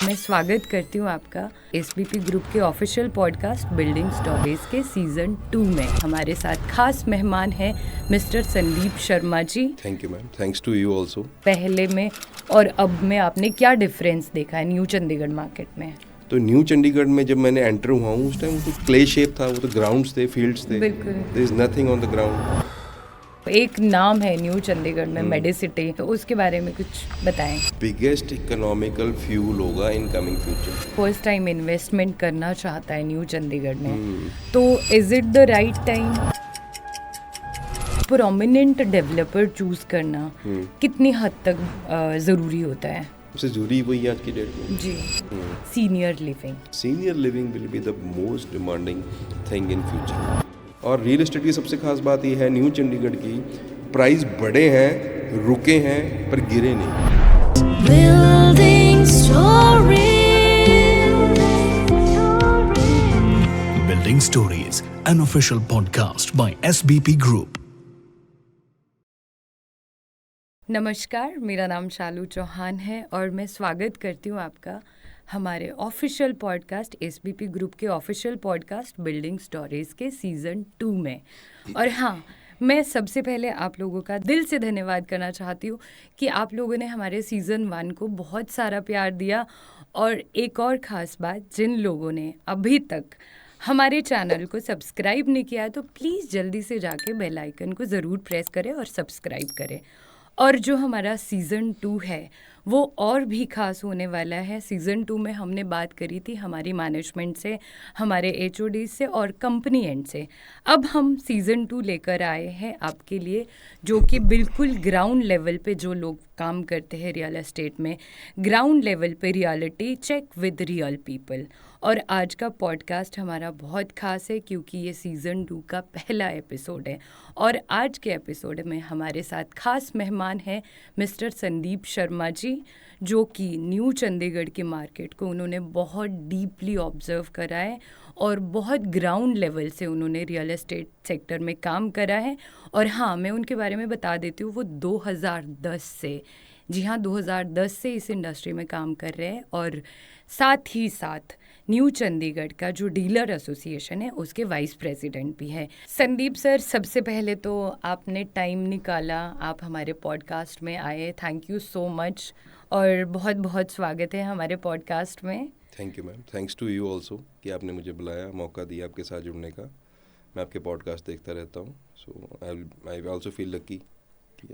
मैं स्वागत करती हूँ आपका एसबीपी ग्रुप के ऑफिशियल पॉडकास्ट बिल्डिंग स्टोरीज के सीजन 2 में। हमारे साथ खास मेहमान हैं mister Sandeep Sharma ji. Thank you ma'am, thanks to you also. पहले में और अब में आपने क्या डिफरेंस देखा है न्यू चंडीगढ़ मार्केट में? तो न्यू चंडीगढ़ में जब मैंने एंटर हुआ हूँ उस टाइम वो तो क्ले शेप था, वो तो ग्राउंड्स थे, फील्ड्स थे, बिल्कुल। There is nothing on the ground. एक नाम है न्यू चंडीगढ़ में मेडिसिटी, तो उसके बारे में कुछ बताएं। बिगेस्ट इकोनॉमिकल फ्यूल होगा in coming future. First time investment करना चाहता है न्यू चंडीगढ़ में, तो is it the right time? Prominent developer choose करना कितनी हद तक ज़रूरी होता है? सबसे जरूरी वही है आज की डेट में जी। Senior living. Senior living will be the most demanding thing in future. और रियल एस्टेट की सबसे खास बात यह है न्यू चंडीगढ़ की, प्राइस बढ़े हैं, रुके हैं, पर गिरे नहीं। Building stories. Building Stories, an official podcast by SBP Group. नमस्कार, मेरा नाम शालू चौहान है और मैं स्वागत करती हूँ आपका हमारे ऑफिशियल पॉडकास्ट एसबीपी ग्रुप के ऑफिशियल पॉडकास्ट बिल्डिंग स्टोरीज के सीज़न 2 में। और हाँ, मैं सबसे पहले आप लोगों का दिल से धन्यवाद करना चाहती हूँ कि आप लोगों ने हमारे सीज़न 1 को बहुत सारा प्यार दिया। और एक और ख़ास बात, जिन लोगों ने अभी तक हमारे चैनल को सब्सक्राइब नहीं किया है तो प्लीज़ जल्दी से जाके बेल आइकन को ज़रूर प्रेस करें और सब्सक्राइब करें। और जो हमारा सीज़न 2 है वो और भी ख़ास होने वाला है। सीज़न 2 में हमने बात करी थी हमारी मैनेजमेंट से, हमारे एचओडी से और कंपनी एंड से। अब हम सीज़न 2 लेकर आए हैं आपके लिए, जो कि बिल्कुल ग्राउंड लेवल पे जो लोग काम करते हैं रियल एस्टेट में, ग्राउंड लेवल पे reality check with real people. और आज का पॉडकास्ट हमारा बहुत ख़ास है क्योंकि ये सीज़न 2 का पहला एपिसोड है। और आज के एपिसोड में हमारे साथ खास मेहमान हैं मिस्टर संदीप शर्मा जी, जो कि न्यू चंडीगढ़ की मार्केट को उन्होंने बहुत डीपली ऑब्जर्व करा है और बहुत ग्राउंड लेवल से उन्होंने रियल एस्टेट सेक्टर में काम करा है। और हाँ, मैं उनके बारे में बता देती हूँ, वो 2010 से, जी हाँ, 2010 से इस इंडस्ट्री में काम कर रहे हैं और साथ ही साथ न्यू चंडीगढ़ का जो डीलर एसोसिएशन है उसके वाइस प्रेसिडेंट भी है। संदीप सर, सबसे पहले तो आपने टाइम निकाला, आप हमारे पॉडकास्ट में आए, थैंक यू सो मच और बहुत बहुत स्वागत है हमारे पॉडकास्ट में। Thank you ma'am, thanks to you also कि आपने मुझे बुलाया, मौका दिया आपके साथ जुड़ने का। मैं आपके पॉडकास्ट देखता रहता हूँ, सो आई ऑल्सो फील लकी।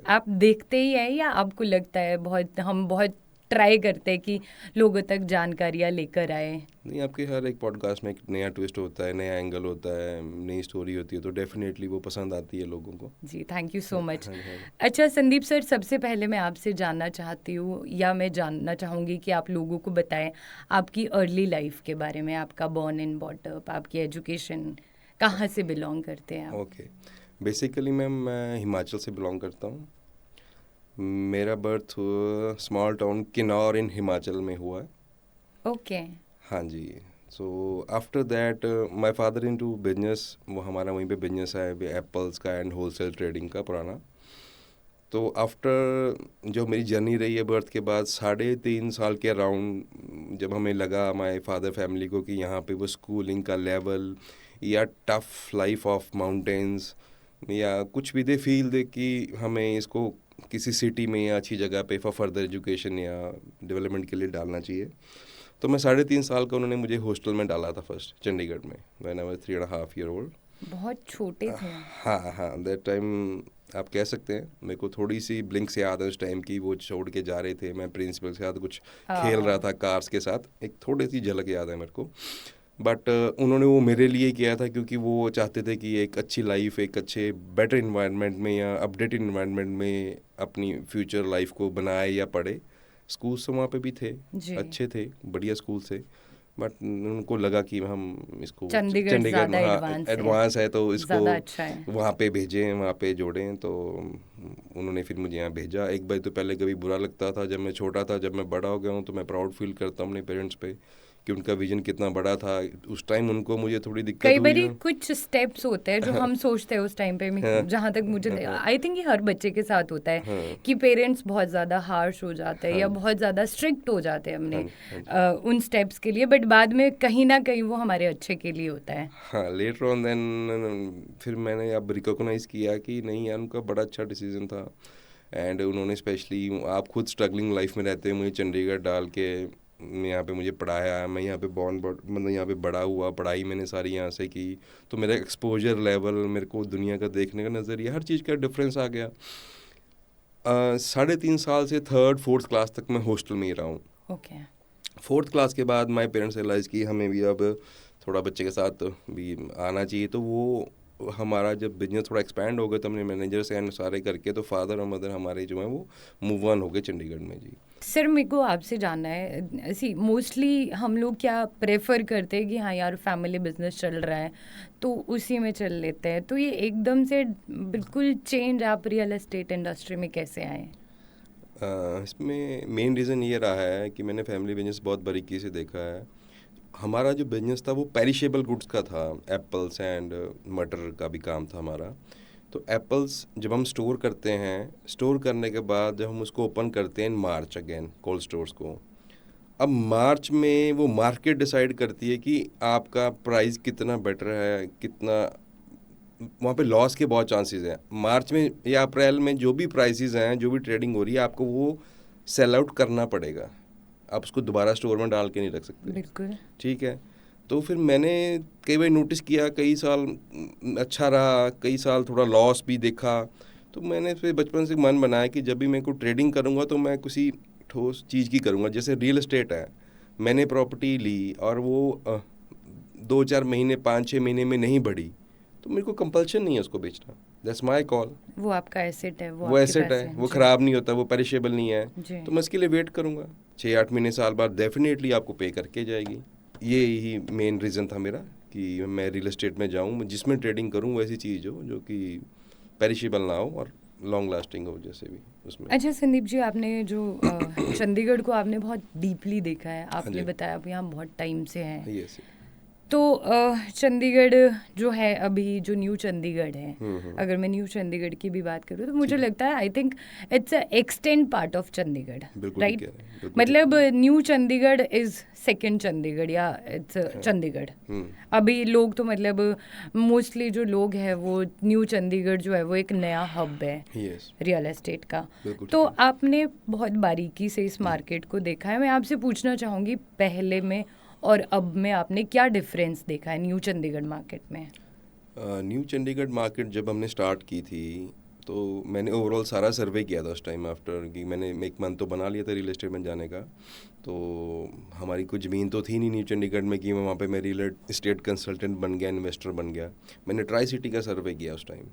आप देखते ही हैं या आपको लगता है हम बहुत ट्राई करते हैं कि लोगों तक जानकारियाँ लेकर आए? नहीं, आपके हर एक पॉडकास्ट में एक नया ट्विस्ट होता है, नया एंगल होता है, नई स्टोरी होती है, तो डेफिनेटली वो पसंद आती है लोगों को। जी, थैंक यू सो मच। हाँ, हाँ। अच्छा संदीप सर, सबसे पहले मैं आपसे जानना चाहती हूँ, या मैं जानना चाहूँगी कि आप लोगों को बताएं आपकी अर्ली लाइफ के बारे में, आपका बॉर्न एंड बॉट अप, आपकी एजुकेशन, कहाँ से बिलोंग करते हैं आप? ओके, बेसिकली मैम मैं हिमाचल से बिलोंग करता हूँ। मेरा birth small town Kinnaur in Himachal में हुआ है। ओके। हाँ जी। So after that my father into business, वो हमारा वहीं पे बिजनेस है एप्पल्स का एंड होलसेल ट्रेडिंग का पुराना। तो आफ्टर जो मेरी जर्नी रही है बर्थ के बाद 3.5 साल के अराउंड, जब हमें लगा माय फादर फैमिली को कि यहाँ पे वो स्कूलिंग का लेवल या टफ लाइफ ऑफ माउंटेन्स या कुछ भी दे फील दे कि हमें इसको किसी सिटी में या अच्छी जगह पे फॉर फर्दर एजुकेशन या डेवलपमेंट के लिए डालना चाहिए। तो मैं 3.5 साल का उन्होंने मुझे हॉस्टल में डाला था फर्स्ट चंडीगढ़ में, when I was 3.5 year old. बहुत छोटे थे। हाँ हाँ, दैट टाइम आप कह सकते हैं, मेरे को थोड़ी सी ब्लिंक से याद है उस टाइम की। वो छोड़ के जा रहे थे, मैं प्रिंसिपल के साथ कुछ खेल रहा था कार्स के साथ, एक थोड़ी सी झलक याद है मेरे को। बट उन्होंने वो मेरे लिए किया था क्योंकि वो चाहते थे कि एक अच्छी लाइफ, एक अच्छे बेटर इन्वायरमेंट में या अपडेटेड इन्वायरमेंट में अपनी फ्यूचर लाइफ को बनाए या पढ़े। स्कूल्स तो वहाँ पे भी थे, अच्छे थे, बढ़िया स्कूल से, बट उनको लगा कि हम इसको चंडीगढ़ ज़्यादा हाँ एडवांस है तो इसको ज़्यादा अच्छा है, वहाँ पे भेजें, वहाँ पे जोड़ें। तो उन्होंने फिर मुझे यहाँ भेजा। एक बार तो पहले कभी बुरा लगता था जब मैं छोटा था, जब मैं बड़ा हो गया हूँ तो मैं प्राउड फील करता हूँ अपने पेरेंट्स पे कि उनका विजन कितना बड़ा था। उस टाइम उनको मुझे थोड़ी दिक्कत कई हुई बारी ना। कुछ स्टेप्स होते हैं जो हम सोचते हैं उस टाइम पे, जहाँ तक मुझे आई थिंक ये हर बच्चे के साथ होता है कि पेरेंट्स बहुत ज़्यादा हार्श हो जाते हैं या बहुत ज़्यादा स्ट्रिक्ट हो जाते हैं हमने उन स्टेप्स के लिए, बट बाद में कहीं ना कहीं वो हमारे अच्छे के लिए होता है। हाँ, लेटर ऑन देन फिर मैंने अब रिकॉग्नाइज़ किया कि नहीं यार, उनका बड़ा अच्छा डिसीजन था। एंड उन्होंने स्पेशली, आप खुद स्ट्रगलिंग लाइफ में रहते हैं, मुझे चंडीगढ़ डाल के यहाँ पे मुझे पढ़ाया। मैं यहाँ पे मतलब यहाँ पे बड़ा हुआ, पढ़ाई मैंने सारी यहाँ से की, तो मेरा एक्सपोजर लेवल, मेरे को दुनिया का देखने का नज़रिया, हर चीज़ का डिफरेंस आ गया। 3.5 साल से 3rd-4th क्लास तक मैं हॉस्टल में ही रहा हूँ। ओके। 4th क्लास के बाद माई पेरेंट्स रियलाइज़ की हमें भी अब थोड़ा बच्चे के साथ भी आना चाहिए। तो वो हमारा जब बिजनेस थोड़ा एक्सपैंड हो गया, तो हमने मैनेजर से एंड सारे करके, तो फादर और मदर हमारे जो हैं वो मूव ऑन हो गए चंडीगढ़ में जी। सर मेरे को आपसे जानना है, सी मोस्टली हम लोग क्या प्रेफर करते हैं कि हाँ यार फैमिली बिजनेस चल रहा है तो उसी में चल लेते हैं, तो ये एकदम से बिल्कुल चेंज आप रियल एस्टेट इंडस्ट्री में कैसे आए? इसमें मेन रीज़न ये रहा है कि मैंने फैमिली बिजनेस बहुत बारीकी से देखा है। हमारा जो बिजनेस था वो पेरिशेबल गुड्स का था, एप्पल्स एंड मटर का भी काम था हमारा। तो एप्पल्स जब हम स्टोर करते हैं, स्टोर करने के बाद जब हम उसको ओपन करते हैं इन मार्च अगेन कोल्ड स्टोर्स को, अब मार्च में वो मार्केट डिसाइड करती है कि आपका प्राइस कितना बेटर है, कितना, वहाँ पे लॉस के बहुत चांसेस हैं। मार्च में या अप्रैल में जो भी प्राइसेस हैं, जो भी ट्रेडिंग हो रही है, आपको वो सेल आउट करना पड़ेगा। आप उसको दोबारा स्टोर में डाल के नहीं रख सकते। बिल्कुल। ठीक है। तो फिर मैंने कई बार नोटिस किया, कई साल अच्छा रहा, कई साल थोड़ा लॉस भी देखा। तो मैंने फिर बचपन से मन बनाया कि जब भी मैं कोई ट्रेडिंग करूँगा तो मैं किसी ठोस चीज़ की करूँगा। जैसे रियल एस्टेट है, मैंने प्रॉपर्टी ली और वो 2-4 महीने, 5-6 महीने में नहीं बढ़ी, तो मेरे को कंपल्शन नहीं है उसको बेचना। That's my call. वो आपका एसेट है, वो वो आपके एसेट पैसे है, हैं। वो जी। ख़राब नहीं होता, वो पेरिशेबल नहीं है, जी। तो मैं इसके लिए वेट करूँगा। 6-8 महीने, साल बाद डेफिनेटली आपको पे करके जाएगी। ये ही मेन रीज़न था मेरा कि मैं रियल एस्टेट में जाऊँ, जिसमें ट्रेडिंग करूँ वैसी चीज़ हो जो कि पेरिशेबल ना हो और लॉन्ग लास्टिंग हो, जैसे भी उसमें। अच्छा संदीप जी, आपने जो चंडीगढ़ को आपने बहुत डीपली देखा है, आपने जी। बताया आप यहाँ बहुत टाइम से हैं, यस। तो चंडीगढ़ जो है अभी जो न्यू चंडीगढ़ है, अगर मैं न्यू चंडीगढ़ की भी बात करूँ तो मुझे लगता है I think it's a extend part of Chandigarh, बिल्कुल राइट? ठीक कह रहे हैं, बिल्कुल मतलब new Chandigarh is second Chandigarh या इट्स चंडीगढ़। अभी लोग तो मतलब मोस्टली जो लोग हैं वो न्यू चंडीगढ़ जो है वो एक नया हब है यस, रियल एस्टेट का। बिल्कुल तो ठीक है। आपने बहुत बारीकी से इस मार्केट को देखा है, मैं आपसे पूछना चाहूँगी पहले में और अब में आपने क्या डिफरेंस देखा है न्यू चंडीगढ़ मार्केट में? न्यू चंडीगढ़ मार्केट जब हमने स्टार्ट की थी, तो मैंने ओवरऑल सारा सर्वे किया था उस टाइम। आफ्टर कि मैंने एक मंथ तो बना लिया था रियल एस्टेट में जाने का, तो हमारी कोई ज़मीन तो थी नहीं न्यू चंडीगढ़ में कि मैं वहाँ पे मैं रियल एस्टेट कंसल्टेंट बन गया, इन्वेस्टर बन गया। मैंने ट्राई सिटी का सर्वे किया उस टाइम।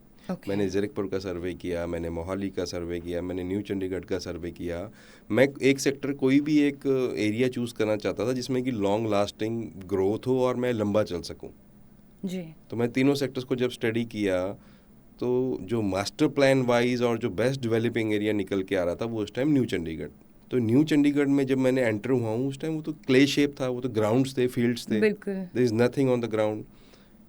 मैंने ज़ीरकपुर का सर्वे किया, मैंने मोहाली का सर्वे किया, मैंने न्यू चंडीगढ़ का सर्वे किया। मैं एक सेक्टर, कोई भी एक एरिया चूज़ करना चाहता था जिसमें कि लॉन्ग लास्टिंग ग्रोथ हो और मैं लंबा चल सकूँ। जी। तो मैं तीनों सेक्टर्स को जब स्टडी किया, तो जो मास्टर प्लान वाइज और जो बेस्ट डेवलपिंग एरिया निकल के आ रहा था वो उस टाइम न्यू चंडीगढ़। तो न्यू चंडीगढ़ में जब मैंने एंटर हुआ हूँ, उस टाइम वो तो क्ले शेप था, वो तो ग्राउंड्स थे, फील्ड्स थे, बिल्कुल। There is nothing on the ground.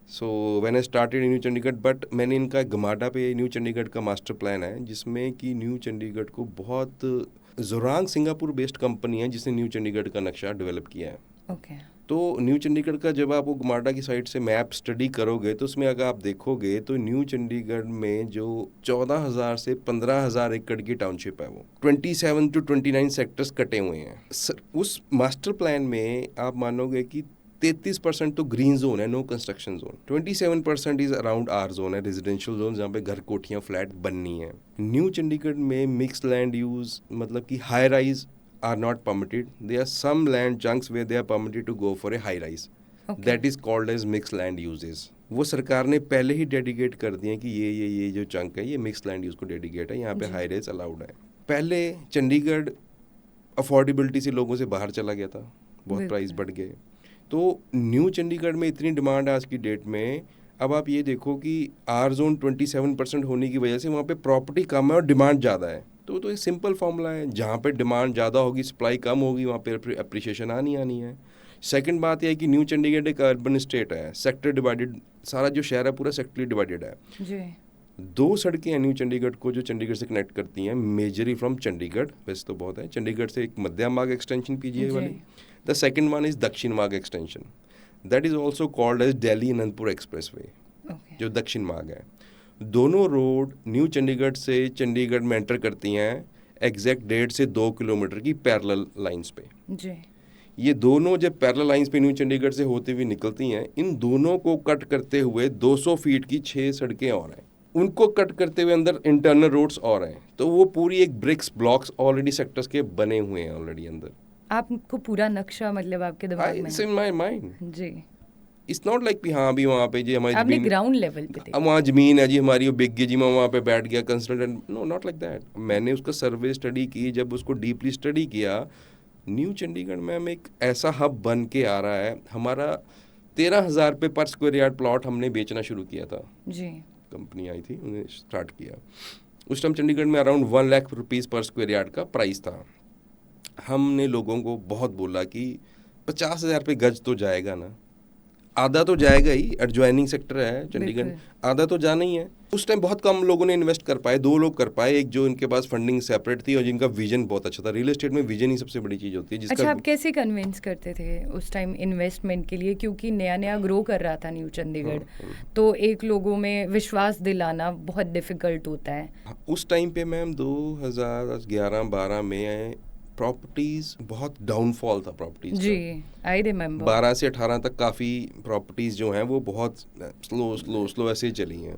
So when I started new Chandigarh, but मैंने इनका गमाडा पे न्यू चंडीगढ़ का मास्टर प्लान है जिसमें कि न्यू चंडीगढ़ को बहुत, जोरांग सिंगापुर बेस्ड कंपनी है जिसने न्यू चंडीगढ़ का नक्शा डेवलप किया है। ओके। तो न्यू चंडीगढ़ का जब आप वो गमाडा की साइड से मैप स्टडी करोगे तो उसमें अगर आप देखोगे तो न्यू चंडीगढ़ में जो 14,000 से 15,000 एकड़ की टाउनशिप है, वो 27 to 29 सेक्टर्स कटे हुए हैं। उस मास्टर प्लान में आप मानोगे कि 33% तो ग्रीन जोन है, no construction zone. 27% is around R zone है, रेजिडेंशियल जोन, जहाँ पे घर, कोठियाँ, फ्लैट बननी है। न्यू चंडीगढ़ में मिक्स लैंड यूज, मतलब कि high rise are not permitted. There are some land chunks where they are permitted to go for a high rise. Okay. That is called as mixed land uses. वो सरकार ने पहले ही dedicate कर दिए कि ये जो चंक है ये मिक्स लैंड यूज को डेडिकेट है, यहाँ पे हाई राइज अलाउड है। पहले चंडीगढ़ अफोर्डेबिलिटी से लोगों से बाहर चला गया था, बहुत प्राइस बढ़ गए। तो न्यू चंडीगढ़ में इतनी डिमांड है आज की डेट में। अब आप ये देखो कि आर जोन 27% होने की वजह से वहाँ पे प्रॉपर्टी कम है और डिमांड ज़्यादा है। तो एक सिंपल फार्मूला है, जहाँ पे डिमांड ज़्यादा होगी सप्लाई कम होगी, वहाँ पे अप्रिशिएशन आनी है। सेकंड बात यह है कि न्यू चंडीगढ़ एक अर्बन स्टेट है, सेक्टर डिवाइडेड, सारा जो शहर है पूरा सेक्टरली डिवाइडेड है। जी 2 सड़कें हैं न्यू चंडीगढ़ को जो चंडीगढ़ से कनेक्ट करती हैं, मेजरली फ्रॉम चंडीगढ़, वैसे तो बहुत है, चंडीगढ़ से एक मध्य मार्ग एक्सटेंशन पीजीआई जी। वाली, the second one is Dakshin Marg extension, that is also called as Delhi Anantpur expressway, okay जो दक्षिण मार्ग है। दोनों रोड न्यू चंडीगढ़ से चंडीगढ़ में एंटर करती हैं एग्जैक्ट 1.5 से 2 किलोमीटर की पैरेलल लाइंस पे। जी ये दोनों जब पैरेलल लाइंस पे न्यू चंडीगढ़ से होते हुए निकलती हैं, इन दोनों को कट करते हुए 200 फीट की 6 सड़कें और हैं, उनको कट करते हुए अंदर इंटरनल रोड्स और हैं, तो वो पूरी एक ब्रिक्स ब्लॉक्स ऑलरेडी सेक्टर्स के बने हुए हैं ऑलरेडी अंदर। आपको पूरा नक्शा मतलब आपके दिमाग में इट्स है? इन माय माइंड, जी इट्स नॉट लाइक कि हाँ भी वहाँ पे जी हमारी आपने जमीन, ग्राउंड लेवल पे अब देखा? वहाँ ज़मीन है जी हमारी, वो बिक गई जी, मैं वहाँ पे बैठ गया consultant, no not like that. मैंने उसका सर्वे स्टडी की, जब उसको डीपली स्टडी किया, न्यू चंडीगढ़ में हम एक ऐसा हब बन के आ रहा है। हमारा 13,000 रुपये पर स्क्वायर यार्ड प्लॉट हमने बेचना शुरू किया था, जी कंपनी आई थी उन्हें स्टार्ट किया। उस टाइम चंडीगढ़ में अराउंड 1 लाख रुपीज़ पर स्क्वायर यार्ड का प्राइस था। हमने लोगों को बहुत बोला कि 50,000 रुपये गज तो जाएगा ना, आधा तो जाएगा ही, एडजॉइनिंग सेक्टर है चंडीगढ़, बिल्कुल। आधा तो जाना ही है। उस टाइम बहुत कम लोगों ने इन्वेस्ट कर पाए, 2 लोग कर पाए, एक जो इनके पास फंडिंग सेपरेट थी और जिनका विजन बहुत अच्छा था। रियल एस्टेट में विजन ही सबसे बड़ी चीज़ होती है, अच्छा, जिसका आप कैसे कन्विंस करते थे उस टाइम इन्वेस्टमेंट के लिए, क्योंकि नया नया ग्रो कर रहा था न्यू चंडीगढ़, तो एक लोगों में विश्वास दिलाना बहुत डिफिकल्ट होता है। उस टाइम पे मैम 2011-12 में प्रॉपर्टीज़ बहुत डाउनफॉल था प्रॉपर्टीज़ जी का। I remember. 12 से 18 तक काफ़ी प्रॉपर्टीज़ जो हैं वो बहुत स्लो ऐसे ही चली हैं।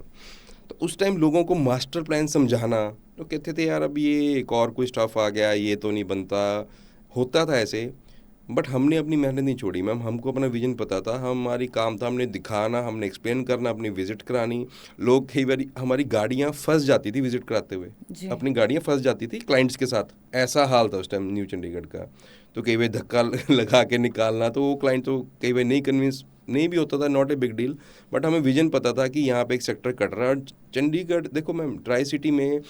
तो उस टाइम लोगों को मास्टर प्लान समझाना, तो कहते थे यार अब ये एक और कोई स्टफ आ गया, ये तो नहीं बनता, होता था ऐसे। बट हमने अपनी मेहनत नहीं छोड़ी मैम, हमको अपना विजन पता था, हमारी काम था हमने दिखाना, हमने एक्सप्लेन करना, अपनी विजिट करानी। लोग कई बार हमारी गाड़ियाँ फंस जाती थी विजिट कराते हुए, जी। अपनी गाड़ियाँ फंस जाती थी क्लाइंट्स के साथ, ऐसा हाल था उस टाइम न्यू चंडीगढ़ का। तो कई बार धक्का लगा के निकालना, तो वो क्लाइंट तो कई बार नहीं कन्विंस नहीं भी होता था, not a big deal. But हमें विजन पता था कि यहाँ पे एक सेक्टर कट रहा है। और चंडीगढ़ देखो मैम, ट्राई सिटी में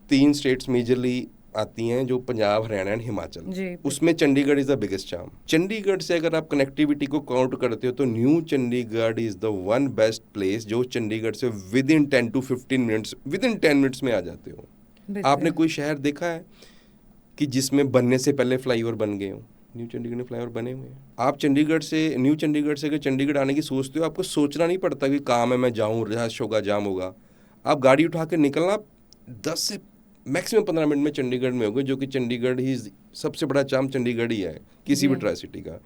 3 स्टेट्स मेजरली आती हैं, जो पंजाब, हरियाणा एंड हिमाचल। जी उसमें Chandigarh is the biggest charm. Chandigarh से अगर आप कनेक्टिविटी को काउंट करते हो तो new Chandigarh is the one best place, जो चंडीगढ़ से with in 10 to 15 minutes, with in 10 minutes में आ जाते हो। बिल्कुल। आपने कोई शहर देखा है कि जिसमें बनने से पहले फ्लाईओवर बन गए हो? न्यू चंडीगढ़ में फ्लाईओवर बने हुए हैं। आप चंडीगढ़ से, न्यू चंडीगढ़ से अगर चंडीगढ़ आने की सोचते हो, आपको सोचना नहीं पड़ता कि काम है मैं जाऊँ, रश होगा, जाम होगा। आप गाड़ी उठा के निकलना, 10 से मैक्सिमम 15 मिनट में चंडीगढ़ में होगे, जो कि चंडीगढ़ ही सबसे बड़ा चार्म चंडीगढ़ ही है किसी भी जी। ट्राई सिटी का।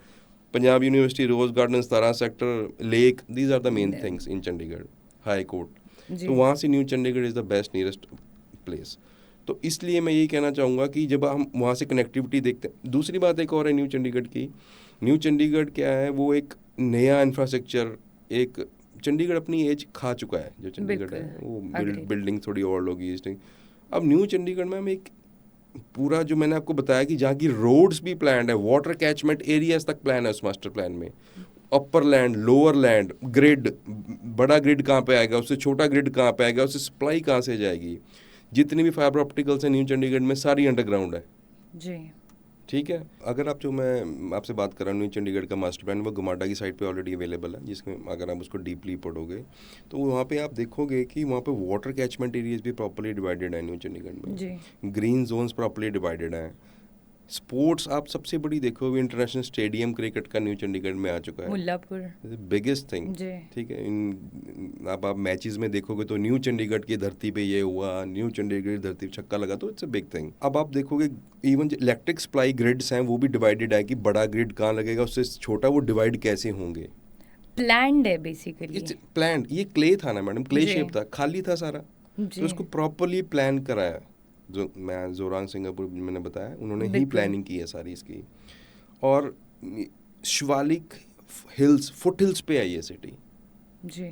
Punjab university, rose garden, 17 sector, lake, these are the main things in Chandigarh, high court. जी। तो वहाँ से new Chandigarh is the best nearest place. तो इसलिए मैं यही कहना चाहूँगा कि जब हम वहाँ से कनेक्टिविटी देखते हैं। दूसरी बात एक और है न्यू चंडीगढ़ की, न्यू चंडीगढ़ क्या है, वो एक नया इंफ्रास्ट्रक्चर, एक चंडीगढ़ अपनी एज खा चुका है जो चंडीगढ़ है, बिल्कुल, वो agreed। बिल्डिंग थोड़ी ओल्ड होगी इस टाइम। अब न्यू चंडीगढ़ में हम एक पूरा, जो मैंने आपको बताया कि जहाँ की रोड्स भी प्लान है, वाटर कैचमेंट एरियाज तक प्लान है उस मास्टर प्लान में, अपर लैंड, लोअर लैंड, ग्रिड, बड़ा ग्रिड कहाँ पे आएगा, उससे छोटा ग्रिड कहाँ पे आएगा, उससे सप्लाई कहाँ से जाएगी, जितनी भी फाइबर ऑप्टिकल्स हैं न्यू चंडीगढ़ में सारी अंडरग्राउंड है। जी ठीक है। अगर आप, जो मैं आपसे बात कर रहा हूँ न्यू चंडीगढ़ का मास्टर प्लान, वो गुमाडा की साइड पे ऑलरेडी अवेलेबल है, जिसमें अगर आप उसको डीपली पढ़ोगे तो वहाँ पे आप देखोगे कि वहाँ पे वाटर कैचमेंट एरियाज भी प्रॉपर्ली डिवाइडेड है न्यू चंडीगढ़ में। जी ग्रीन जोन्स प्रॉपर्ली डिवाइडेड हैं। स्पोर्ट्स आप सबसे बड़ी देखोगे, इंटरनेशनल स्टेडियम क्रिकेट का न्यू चंडीगढ़ में आ चुका है, मुल्लापुर। Biggest thing. जी ठीक है। इन आप मैचेस में देखोगे तो न्यू चंडीगढ़ की धरती पे ये हुआ, न्यू चंडीगढ़ की धरती पे छक्का लगा, तो इट्स अ बिग थिंग। अब आप देखोगे इवन जो इलेक्ट्रिक सप्लाई ग्रिड्स हैं वो भी डिवाइडेड है, कि बड़ा ग्रिड कहाँ लगेगा, उससे छोटा वो डिवाइड कैसे होंगे। प्लान्ड है बेसिकली। It's plan. ये क्ले था ना मैडम, क्ले जी। शेप था, खाली था सारा, जी तो उसको प्रॉपरली प्लान कराया। जो मैं जोरांग सिंगापुर मैंने बताया, उन्होंने ही बिल्कुल। प्लानिंग की है सारी इसकी। और शिवालिक हिल्स, फुट हिल्स पे है ये सिटी। जी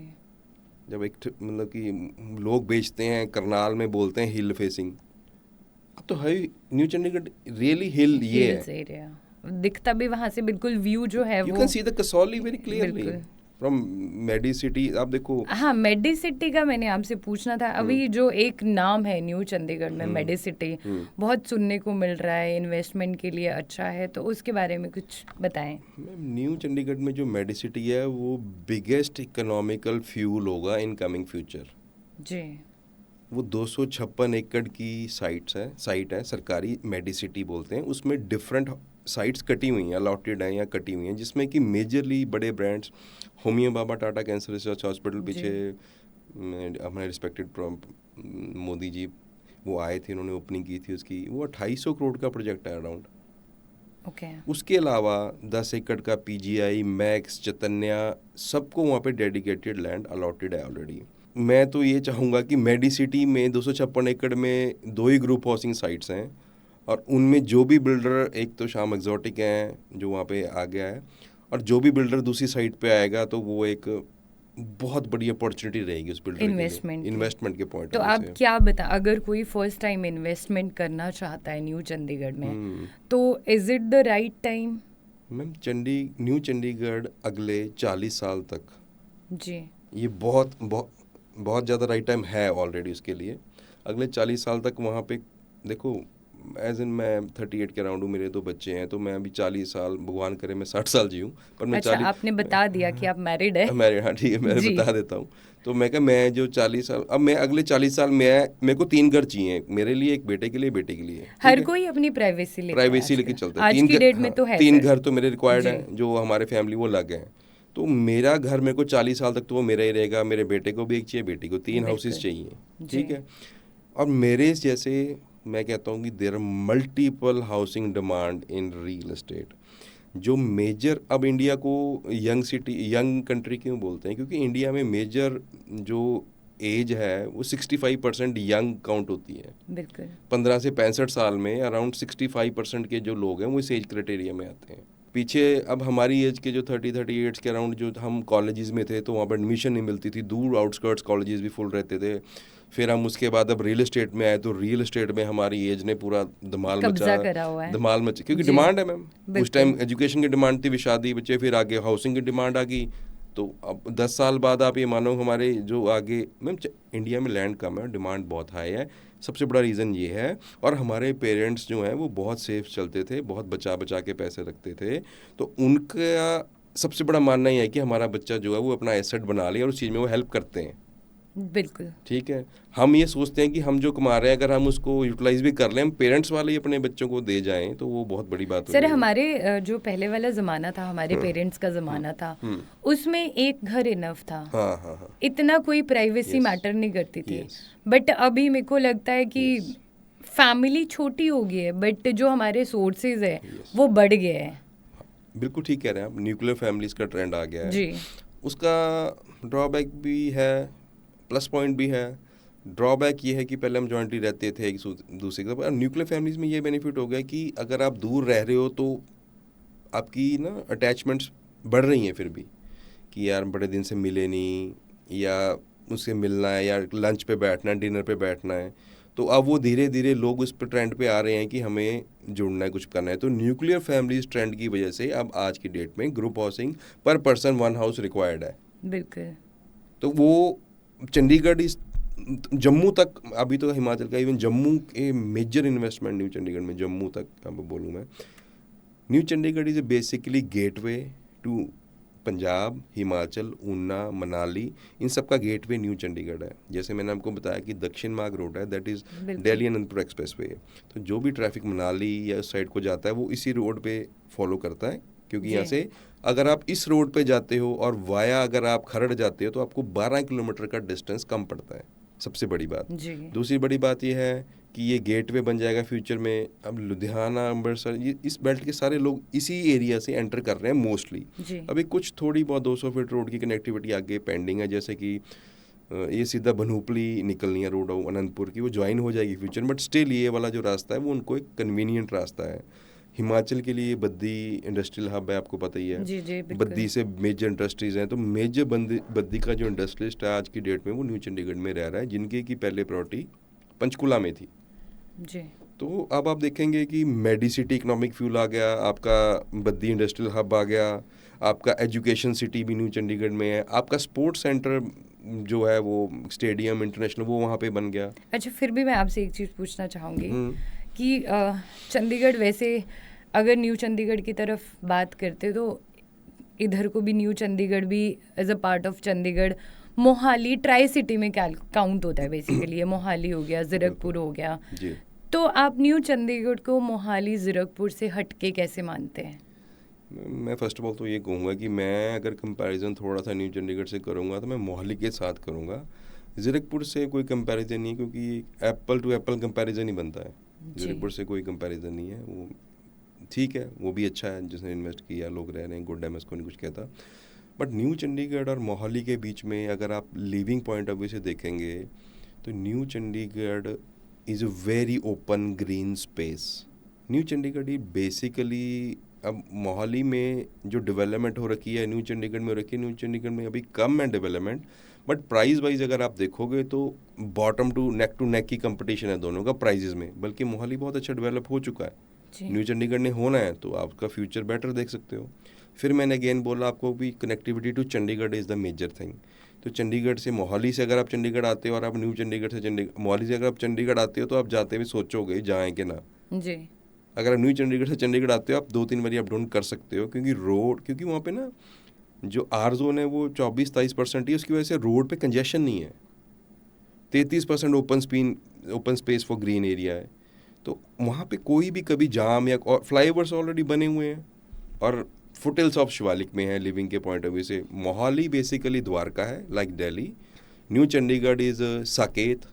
जब एक मतलब कि लोग बेचते हैं करनाल में, बोलते हैं हिल फेसिंग, अब तो है न्यू चंडीगढ़ रियली हिल ये हिल्स है। एरिया दिखता भी वहां से, बिल्कुल व्यू जो है यू वो can see the Kasauli very clearly. बिल्कुल फ्रॉम मेडिसिटी आप देखो। हाँ, मेडिसिटी का मैंने आपसे पूछना था। अभी जो एक नाम है न्यू चंडीगढ़ में, मेडिसिटी, बहुत सुनने को मिल रहा है, इन्वेस्टमेंट के लिए अच्छा है, तो उसके बारे में कुछ बताएं। मैम न्यू चंडीगढ़ में जो मेडिसिटी है वो बिगेस्ट इकोनॉमिकल फ्यूल होगा इन कमिंग फ्यूचर। जी। वो 256 एकड़ की साइट है सरकारी, मेडिसिटी बोलते हैं। उसमें डिफरेंट साइट्स कटी हुई हैं, अलॉटेड हैं या कटी हुई हैं, जिसमें कि मेजरली बड़े brands homeo Bhabha Tata cancer research hospital, पीछे हमारे रिस्पेक्टेड मोदी जी वो आए थे, उन्होंने ओपनिंग की थी उसकी, वो 250 करोड़ का प्रोजेक्ट है अराउंड। ओके। उसके अलावा 10 एकड़ का पीजीआई, मैक्स, चैतन्या, सबको वहाँ पे डेडिकेटेड लैंड अलॉटेड है ऑलरेडी। मैं तो ये चाहूँगा कि मेडिसिटी में 256 एकड़ में 2 ही ग्रुप हाउसिंग साइट्स हैं, और उनमें जो भी बिल्डर, एक तो शाम एग्जॉटिक हैं जो वहाँ पे आ गया है, और जो भी बिल्डर दूसरी साइड पे आएगा तो वो एक बहुत बड़ी अपॉर्चुनिटी रहेगी उस बिल्डर के लिए, इन्वेस्टमेंट के पॉइंट तो आप क्या बता, अगर कोई फर्स्ट टाइम इन्वेस्टमेंट करना चाहता है न्यू चंडीगढ़ में, तो is it the right time? Ma'am new Chandigarh अगले 40 साल तक, जी, ये बहुत ज़्यादा राइट टाइम है ऑलरेडी उसके लिए। अगले 40 साल तक वहाँ पे देखो, एज इन मैं 38 के अराउंड हूँ, मेरे 2 बच्चे हैं, तो मैं अभी 40 साल, भगवान करे मैं 60 साल जीऊँ, पर मैं अच्छा, आपने बता दिया कि आप मैरिड है। मैरिड, हाँ ठीक है, मैं बता देता हूँ। तो मैं जो 40 साल, अब मैं अगले 40 साल मेरे को 3 घर चाहिए, मेरे लिए, एक बेटे के लिए, बेटी के लिए। हर कोई अपनी प्राइवेसी लेके चलता है। आज की डेट में तो है 3 घर तो मेरे रिक्वायर्ड हैं, जो हमारे फैमिली वो अलग हैं। तो मेरा घर मेरे को 40 साल तक तो वो मेरा ही रहेगा, मेरे बेटे को भी एक चाहिए, बेटी को 3 हाउसेस चाहिए, ठीक है। और मेरे जैसे मैं कहता हूँ कि there are multiple housing demand in real estate. जो मेजर, अब इंडिया को यंग कंट्री क्यों बोलते हैं, क्योंकि इंडिया में मेजर जो एज है वो 65% यंग काउंट होती है। बिल्कुल। 15 से 65 साल में अराउंड 65% के जो लोग हैं वो इस एज क्राइटेरिया में आते हैं। पीछे अब हमारी एज के जो 38 के अराउंड जो हम कॉलेजेस में थे, तो वहाँ पर एडमिशन नहीं मिलती थी, दूर आउटस्कर्ट्स कॉलेजेस भी फुल रहते थे। फिर हम उसके बाद अब रियल एस्टेट में आए, तो रियल एस्टेट में हमारी एज ने पूरा धमाल मचा, क्योंकि डिमांड है मैम। उस टाइम एजुकेशन की डिमांड थी, शादी बच्चे, फिर आगे हाउसिंग की डिमांड आ गई। तो अब 10 साल बाद आप ये मानो हमारे जो आगे, मैम इंडिया में लैंड कम है, डिमांड बहुत हाई है, सबसे बड़ा रीज़न ये है। और हमारे पेरेंट्स जो हैं वो बहुत सेफ चलते थे, बहुत बचा बचा के पैसे रखते थे, तो उनका सबसे बड़ा मानना ही है कि हमारा बच्चा जो है वो अपना एसेट बना ले, और उस चीज़ में वो हेल्प करते हैं। बिल्कुल ठीक है। हम ये सोचते हैं कि हम जो कमा रहे हैं, अगर हम उसको यूटिलाइज भी कर लें, हम पेरेंट्स वाले ही अपने बच्चों को दे जाएं, तो वो बहुत बड़ी बात होगी। सर, हमारे जो पहले वाला ज़माना था, हमारे पेरेंट्स का ज़माना था, उसमें एक घर इनफ था। हाँ। इतना कोई प्राइवेसी मैटर नहीं करती थी। बट अभी मेरे को लगता है कि फैमिली छोटी हो गई है, बट जो हमारे सोर्सेज है वो बढ़ गए हैं। बिल्कुल ठीक कह रहे हैं आप, न्यूक्लियर फैमिलीज का ट्रेंड आ गया है जी। उसका ड्रॉबैक भी है, प्लस पॉइंट भी है। ड्रॉबैक ये है कि पहले हम जॉइंटली रहते थे एक दूसरे के साथ। न्यूक्लियर फैमिलीज में ये बेनिफिट हो गया कि अगर आप दूर रह रहे हो तो आपकी ना अटैचमेंट्स बढ़ रही हैं फिर भी, कि यार बड़े दिन से मिले नहीं, या उससे मिलना है, या लंच पे बैठना है, डिनर पे बैठना है। तो अब वो धीरे धीरे लोग उस पर ट्रेंड पे आ रहे हैं कि हमें जुड़ना है, कुछ करना है। तो न्यूक्लियर फैमिलीज ट्रेंड की वजह से अब आज की डेट में ग्रुप हाउसिंग पर पर्सन 1 हाउस रिक्वायर्ड है। बिल्कुल। तो वो चंडीगढ़ इस जम्मू तक, अभी तो हिमाचल का, इवन जम्मू के मेजर इन्वेस्टमेंट न्यू चंडीगढ़ में, जम्मू तक अब बोलूँ मैं, new Chandigarh is basically gateway to Punjab, Himachal, Una, Manali, इन सब का गेटवे न्यू चंडीगढ़ है। जैसे मैंने आपको बताया कि दक्षिण मार्ग रोड है, that is Delhi Anantapur express way. तो जो भी ट्रैफिक मनाली या उस साइड को जाता है वो इसी रोड पे फॉलो करता है, क्योंकि यहाँ से अगर आप इस रोड पे जाते हो और वाया अगर आप खरड़ जाते हो तो आपको 12 किलोमीटर का डिस्टेंस कम पड़ता है, सबसे बड़ी बात। दूसरी बड़ी बात यह है कि ये गेटवे बन जाएगा फ्यूचर में। अब लुधियाना, अमृतसर, ये इस बेल्ट के सारे लोग इसी एरिया से एंटर कर रहे हैं मोस्टली। अभी कुछ थोड़ी बहुत 200 फीट रोड की कनेक्टिविटी आगे पेंडिंग है, जैसे कि ये सीधा बनूपली निकलनी है रोड अनंतपुर की, वो ज्वाइन हो जाएगी फ्यूचर, बट स्टिल ये वाला जो रास्ता है वो उनको एक कन्वीनियंट रास्ता है। हिमाचल के लिए बद्दी इंडस्ट्रियल हब है, आपको पता ही है। जी, बद्दी से मेजर इंडस्ट्रीज़ हैं, तो मेजर बद्दी का जो इंडस्ट्रियलिस्ट है आज की डेट में वो न्यू चंडीगढ़ में रह रहा है, जिनकी की पहले प्रॉपर्टी पंचकुला में थी। जी। तो अब आप देखेंगे कि मेडिसिटी इकोनॉमिक फ्यूल आ गया, आपका बद्दी इंडस्ट्रियल हब आ गया, आपका एजुकेशन सिटी भी न्यू चंडीगढ़ में है, आपका स्पोर्ट्स सेंटर जो है वो स्टेडियम इंटरनेशनल वो वहाँ पे बन गया। अच्छा, फिर भी मैं आपसे एक चीज़ पूछना चाहूँगी हम्म, कि चंडीगढ़ वैसे अगर न्यू चंडीगढ़ की तरफ बात करते तो इधर को भी न्यू चंडीगढ़ भी as a part of Chandigarh, Mohali tri city में काउंट होता है बेसिकली। ये मोहाली हो गया, ज़ीरकपुर हो गया। जी। तो आप न्यू चंडीगढ़ को मोहाली ज़ीरकपुर से हटके कैसे मानते हैं? मैं फर्स्ट ऑफ ऑल तो ये कहूँगा कि मैं अगर कंपैरिजन थोड़ा सा न्यू चंडीगढ़ से करूँगा तो मैं मोहाली के साथ करूँगा। ज़ीरकपुर से कोई कंपैरिजन नहीं है, क्योंकि एप्पल टू एप्पल कंपैरिजन ही बनता है। जी। ज़ीरकपुर से कोई कंपैरिजन नहीं है। वो ठीक है, वो भी अच्छा है, जिसने इन्वेस्ट किया, लोग रह रहे हैं, गुड है, मैं इसको नहीं कुछ कहता। बट न्यू चंडीगढ़ और मोहाली के बीच में अगर आप लिविंग पॉइंट ऑफ व्यू से देखेंगे तो new Chandigarh is a very open green space. New Chandigarh he basically, अब मोहाली में जो डेवलपमेंट हो रखी है न्यू चंडीगढ़ में हो रखी है। न्यू चंडीगढ़ में अभी कम है डेवलपमेंट, बट प्राइस वाइज अगर आप देखोगे तो बॉटम टू नेक की कंपटीशन है दोनों का प्राइजेज में। बल्कि मोहाली बहुत अच्छा डेवलप हो चुका है, जी। न्यू चंडीगढ़ ने होना है, तो आपका फ्यूचर बेटर देख सकते हो। फिर मैंने अगेन बोला आपको भी, connectivity to Chandigarh is the major thing. तो चंडीगढ़ से मोहाली से अगर आप चंडीगढ़ आते हो और आप न्यू चंडीगढ़ से मोहाली से अगर आप चंडीगढ़ आते हो तो आप जाते हुए सोचोगे जाएँ कि ना। जी। अगर आप न्यू चंडीगढ़ से चंडीगढ़ आते हो आप 2-3 बारी अप डाउन कर सकते हो, क्योंकि वहाँ पे ना जो आर जोन है वो 24-23% ही, उसकी वजह से रोड पे कंजेशन नहीं है। 33% open space for green area है। तो वहाँ पे कोई भी कभी जाम या फ्लाईओवर्स ऑलरेडी बने हुए हैं और फुटहिल्स ऑफ शिवालिक में है। लिविंग के पॉइंट ऑफ व्यू से मोहाली बेसिकली द्वारका है, like Delhi. New Chandigarh is Saket,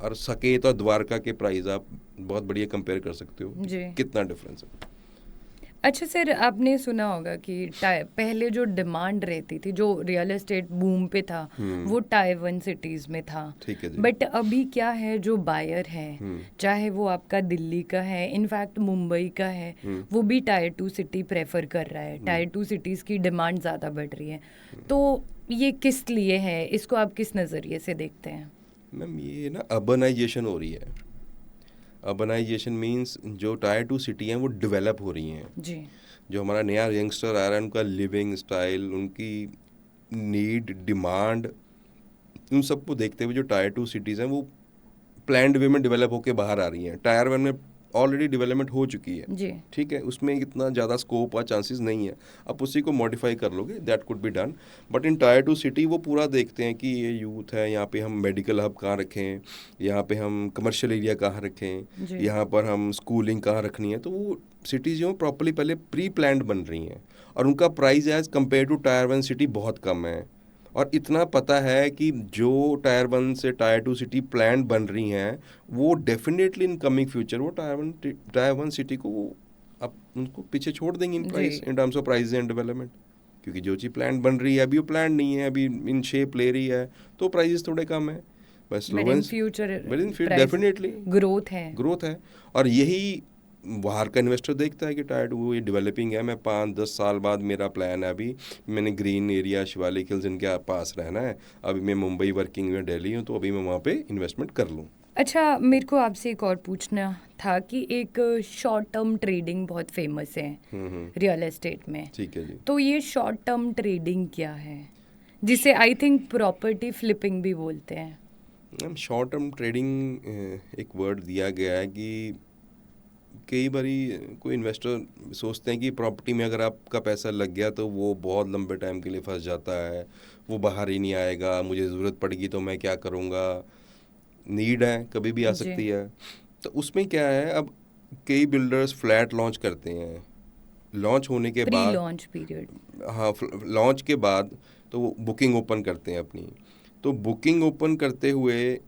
और साकेत और द्वारका के प्राइस आप बहुत बढ़िया कंपेयर कर सकते हो जी। कितना डिफरेंस है। अच्छा सर, आपने सुना होगा कि पहले जो डिमांड रहती थी, जो रियल एस्टेट बूम पे था, वो टायर 1 सिटीज़ में था। ठीक है जी। बट अभी क्या है, जो बायर है, चाहे वो आपका दिल्ली का है, इनफैक्ट मुंबई का है, वो भी टायर 2 सिटी प्रेफर कर रहा है। टायर 2 सिटीज़ की डिमांड ज़्यादा बढ़ रही है। तो ये किस लिए है, इसको आप किस नज़रिए से देखते हैं? मैम ये ना अर्बनाइजेशन हो रही है। अर्बनाइजेशन मींस जो टायर 2 सिटी हैं वो डेवलप हो रही हैं। जी। जो हमारा नया यंगस्टर आ रहा है, उनका लिविंग स्टाइल, उनकी नीड, डिमांड, उन सबको देखते हुए जो टायर 2 सिटीज़ हैं वो प्लान्ड वे में डेवलप होकर बाहर आ रही हैं। टायर 1 में ऑलरेडी डेवलपमेंट हो चुकी है, जी। ठीक है, उसमें इतना ज़्यादा स्कोप और चांसेस नहीं है। आप उसी को मॉडिफाई कर लोगे, that could be done. But in tyre 2 city वो पूरा देखते हैं कि ये यूथ है, यहाँ पे हम मेडिकल हब कहाँ रखें, यहाँ पे हम कमर्शियल एरिया कहाँ रखें, जी। यहाँ पर हम स्कूलिंग कहाँ रखनी है। तो वो सिटीज़ जो प्रॉपरली पहले प्री प्लान्ड बन रही हैं और उनका price as compare to tier 1 city बहुत कम है। और इतना पता है कि जो टायर 1 से टायर 2 सिटी प्लान बन रही हैं वो डेफिनेटली इन कमिंग फ्यूचर वो टायर 1 सिटी को वो अब उनको पीछे छोड़ देंगे in price, in terms of price and development. क्योंकि जो चीज़ प्लान बन रही है अभी वो प्लान नहीं है, अभी इन शेप ले रही है, तो प्राइजेस थोड़े कम है बस। इन फ्यूचर डेफिनेटली ग्रोथ है। और यही बाहर का इन्वेस्टर देखता है कि टायर 2 ये डेवलपिंग है, मैं 5-10 साल बाद मेरा प्लान है, अभी मैंने ग्रीन एरिया शिवालिक हिल्स इनके पास रहना है, अभी मैं मुंबई वर्किंग में दिल्ली हूँ, तो अभी मैं वहाँ पे इन्वेस्टमेंट कर लूँ। अच्छा, मेरे को आपसे एक और पूछना था कि एक शॉर्ट टर्म ट्रेडिंग बहुत फेमस है रियल एस्टेट में। ठीक है जी। तो ये शॉर्ट टर्म ट्रेडिंग क्या है, जिसे आई थिंक प्रॉपर्टी फ्लिपिंग भी बोलते हैं? शॉर्ट टर्म ट्रेडिंग एक वर्ड दिया गया है कि कई बारी कोई इन्वेस्टर सोचते हैं कि प्रॉपर्टी में अगर आपका पैसा लग गया तो वो बहुत लंबे टाइम के लिए फंस जाता है, वो बाहर ही नहीं आएगा, मुझे ज़रूरत पड़ेगी तो मैं क्या करूँगा, नीड है कभी भी आ सकती है। तो उसमें क्या है, अब कई बिल्डर्स फ्लैट लॉन्च करते हैं, लॉन्च होने के बाद प्री लॉन्च पीरियड, हाँ लॉन्च के बाद तो वो बुकिंग ओपन करते हैं अपनी। तो बुकिंग ओपन करते हुए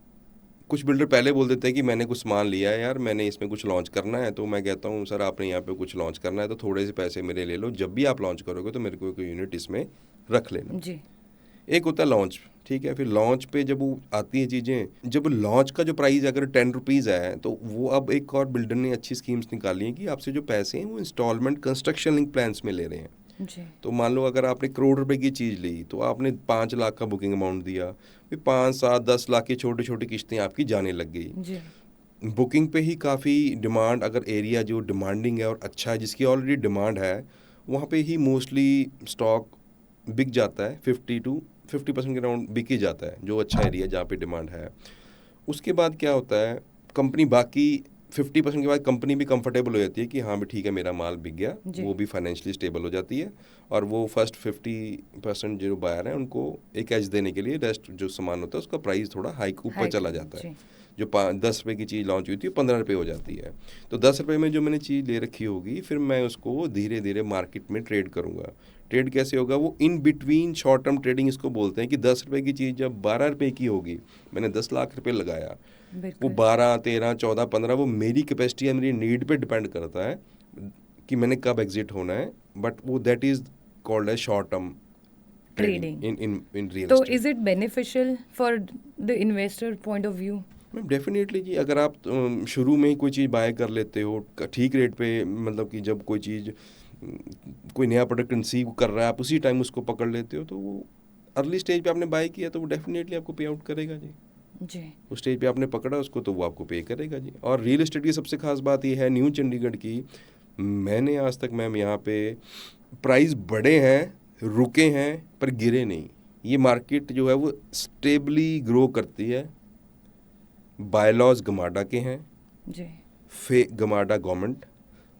कुछ बिल्डर पहले बोल देते हैं कि मैंने कुछ सामान लिया है यार, मैंने इसमें कुछ लॉन्च करना है। तो मैं कहता हूँ सर आपने यहाँ पे कुछ लॉन्च करना है तो थोड़े से पैसे मेरे ले लो, जब भी आप लॉन्च करोगे तो मेरे को एक यूनिट इसमें रख लेना। जी। एक होता है लॉन्च, ठीक है। फिर लॉन्च पे जब वो आती हैं चीज़ें, जब लॉन्च का जो प्राइस अगर 10 रुपीज़ है तो वो अब एक और बिल्डर ने अच्छी स्कीम्स निकाली हैं कि आपसे जो पैसे हैं वो इंस्टॉलमेंट कंस्ट्रक्शन लिंक प्लान्स में ले रहे हैं। जी। तो मान लो अगर आपने 1 करोड़ रुपए की चीज़ ली तो आपने 5 लाख का बुकिंग अमाउंट दिया, फिर 5, 7, 10 लाख की छोटी छोटी किस्तें आपकी जाने लग गई। जी। बुकिंग पे ही काफ़ी डिमांड, अगर एरिया जो डिमांडिंग है और अच्छा है, जिसकी ऑलरेडी डिमांड है, वहाँ पे ही मोस्टली स्टॉक बिक जाता है। 50% के अराउंड बिक ही जाता है, जो अच्छा एरिया जहाँ पे डिमांड है। उसके बाद क्या होता है, कंपनी बाकी 50% के बाद कंपनी भी कंफर्टेबल हो जाती है कि हाँ भी ठीक है, मेरा माल बिक गया, जी। वो भी फाइनेंशियली स्टेबल हो जाती है, और वो फर्स्ट 50% जो बायर हैं उनको एक एज देने के लिए रेस्ट जो सामान होता है उसका प्राइस थोड़ा हाइक ऊपर हाइक, चला जाता है। जी। जो 10 रुपये की चीज़ लॉन्च हुई थी वो 15 रुपये हो जाती है। तो 10 रुपये में जो मैंने चीज़ ले रखी होगी, फिर मैं उसको धीरे धीरे मार्केट में ट्रेड करूँगा। ट्रेड कैसे होगा, वो in between short term trading इसको बोलते हैं कि 10 रुपये की चीज़ जब 12 रुपये की होगी, मैंने 10 लाख रुपये लगाया, वो बिल्कुल। 12, 13, 14, 15 वो मेरी कैपेसिटी या मेरी नीड पे डिपेंड करता है कि मैंने कब एग्जिट होना है, बट वो that is called as short term Trading. In real तो estate. Is it beneficial for the investor point of view? Ma'am definitely जी, अगर आप शुरू में ही कोई चीज़ बाय कर लेते हो ठीक रेट पे, मतलब कि जब कोई चीज़ कोई नया प्रोडक्ट कंसीव कर रहा है, आप उसी टाइम उसको पकड़ लेते हो, तो वो अर्ली स्टेज पे आपने बाय किया तो वो डेफिनेटली आपको पे आउट करेगा जी। जी। उस स्टेज पे आपने पकड़ा उसको तो वो आपको पे करेगा जी। और रियल एस्टेट की सबसे खास बात ये है न्यू चंडीगढ़ की, मैंने आज तक मैम यहाँ पे प्राइस बढ़े हैं, रुके हैं, पर गिरे नहीं। ये मार्केट जो है वो स्टेबली ग्रो करती है। बायलॉज गमाडा के हैं, जी। गमाडा गवर्नमेंट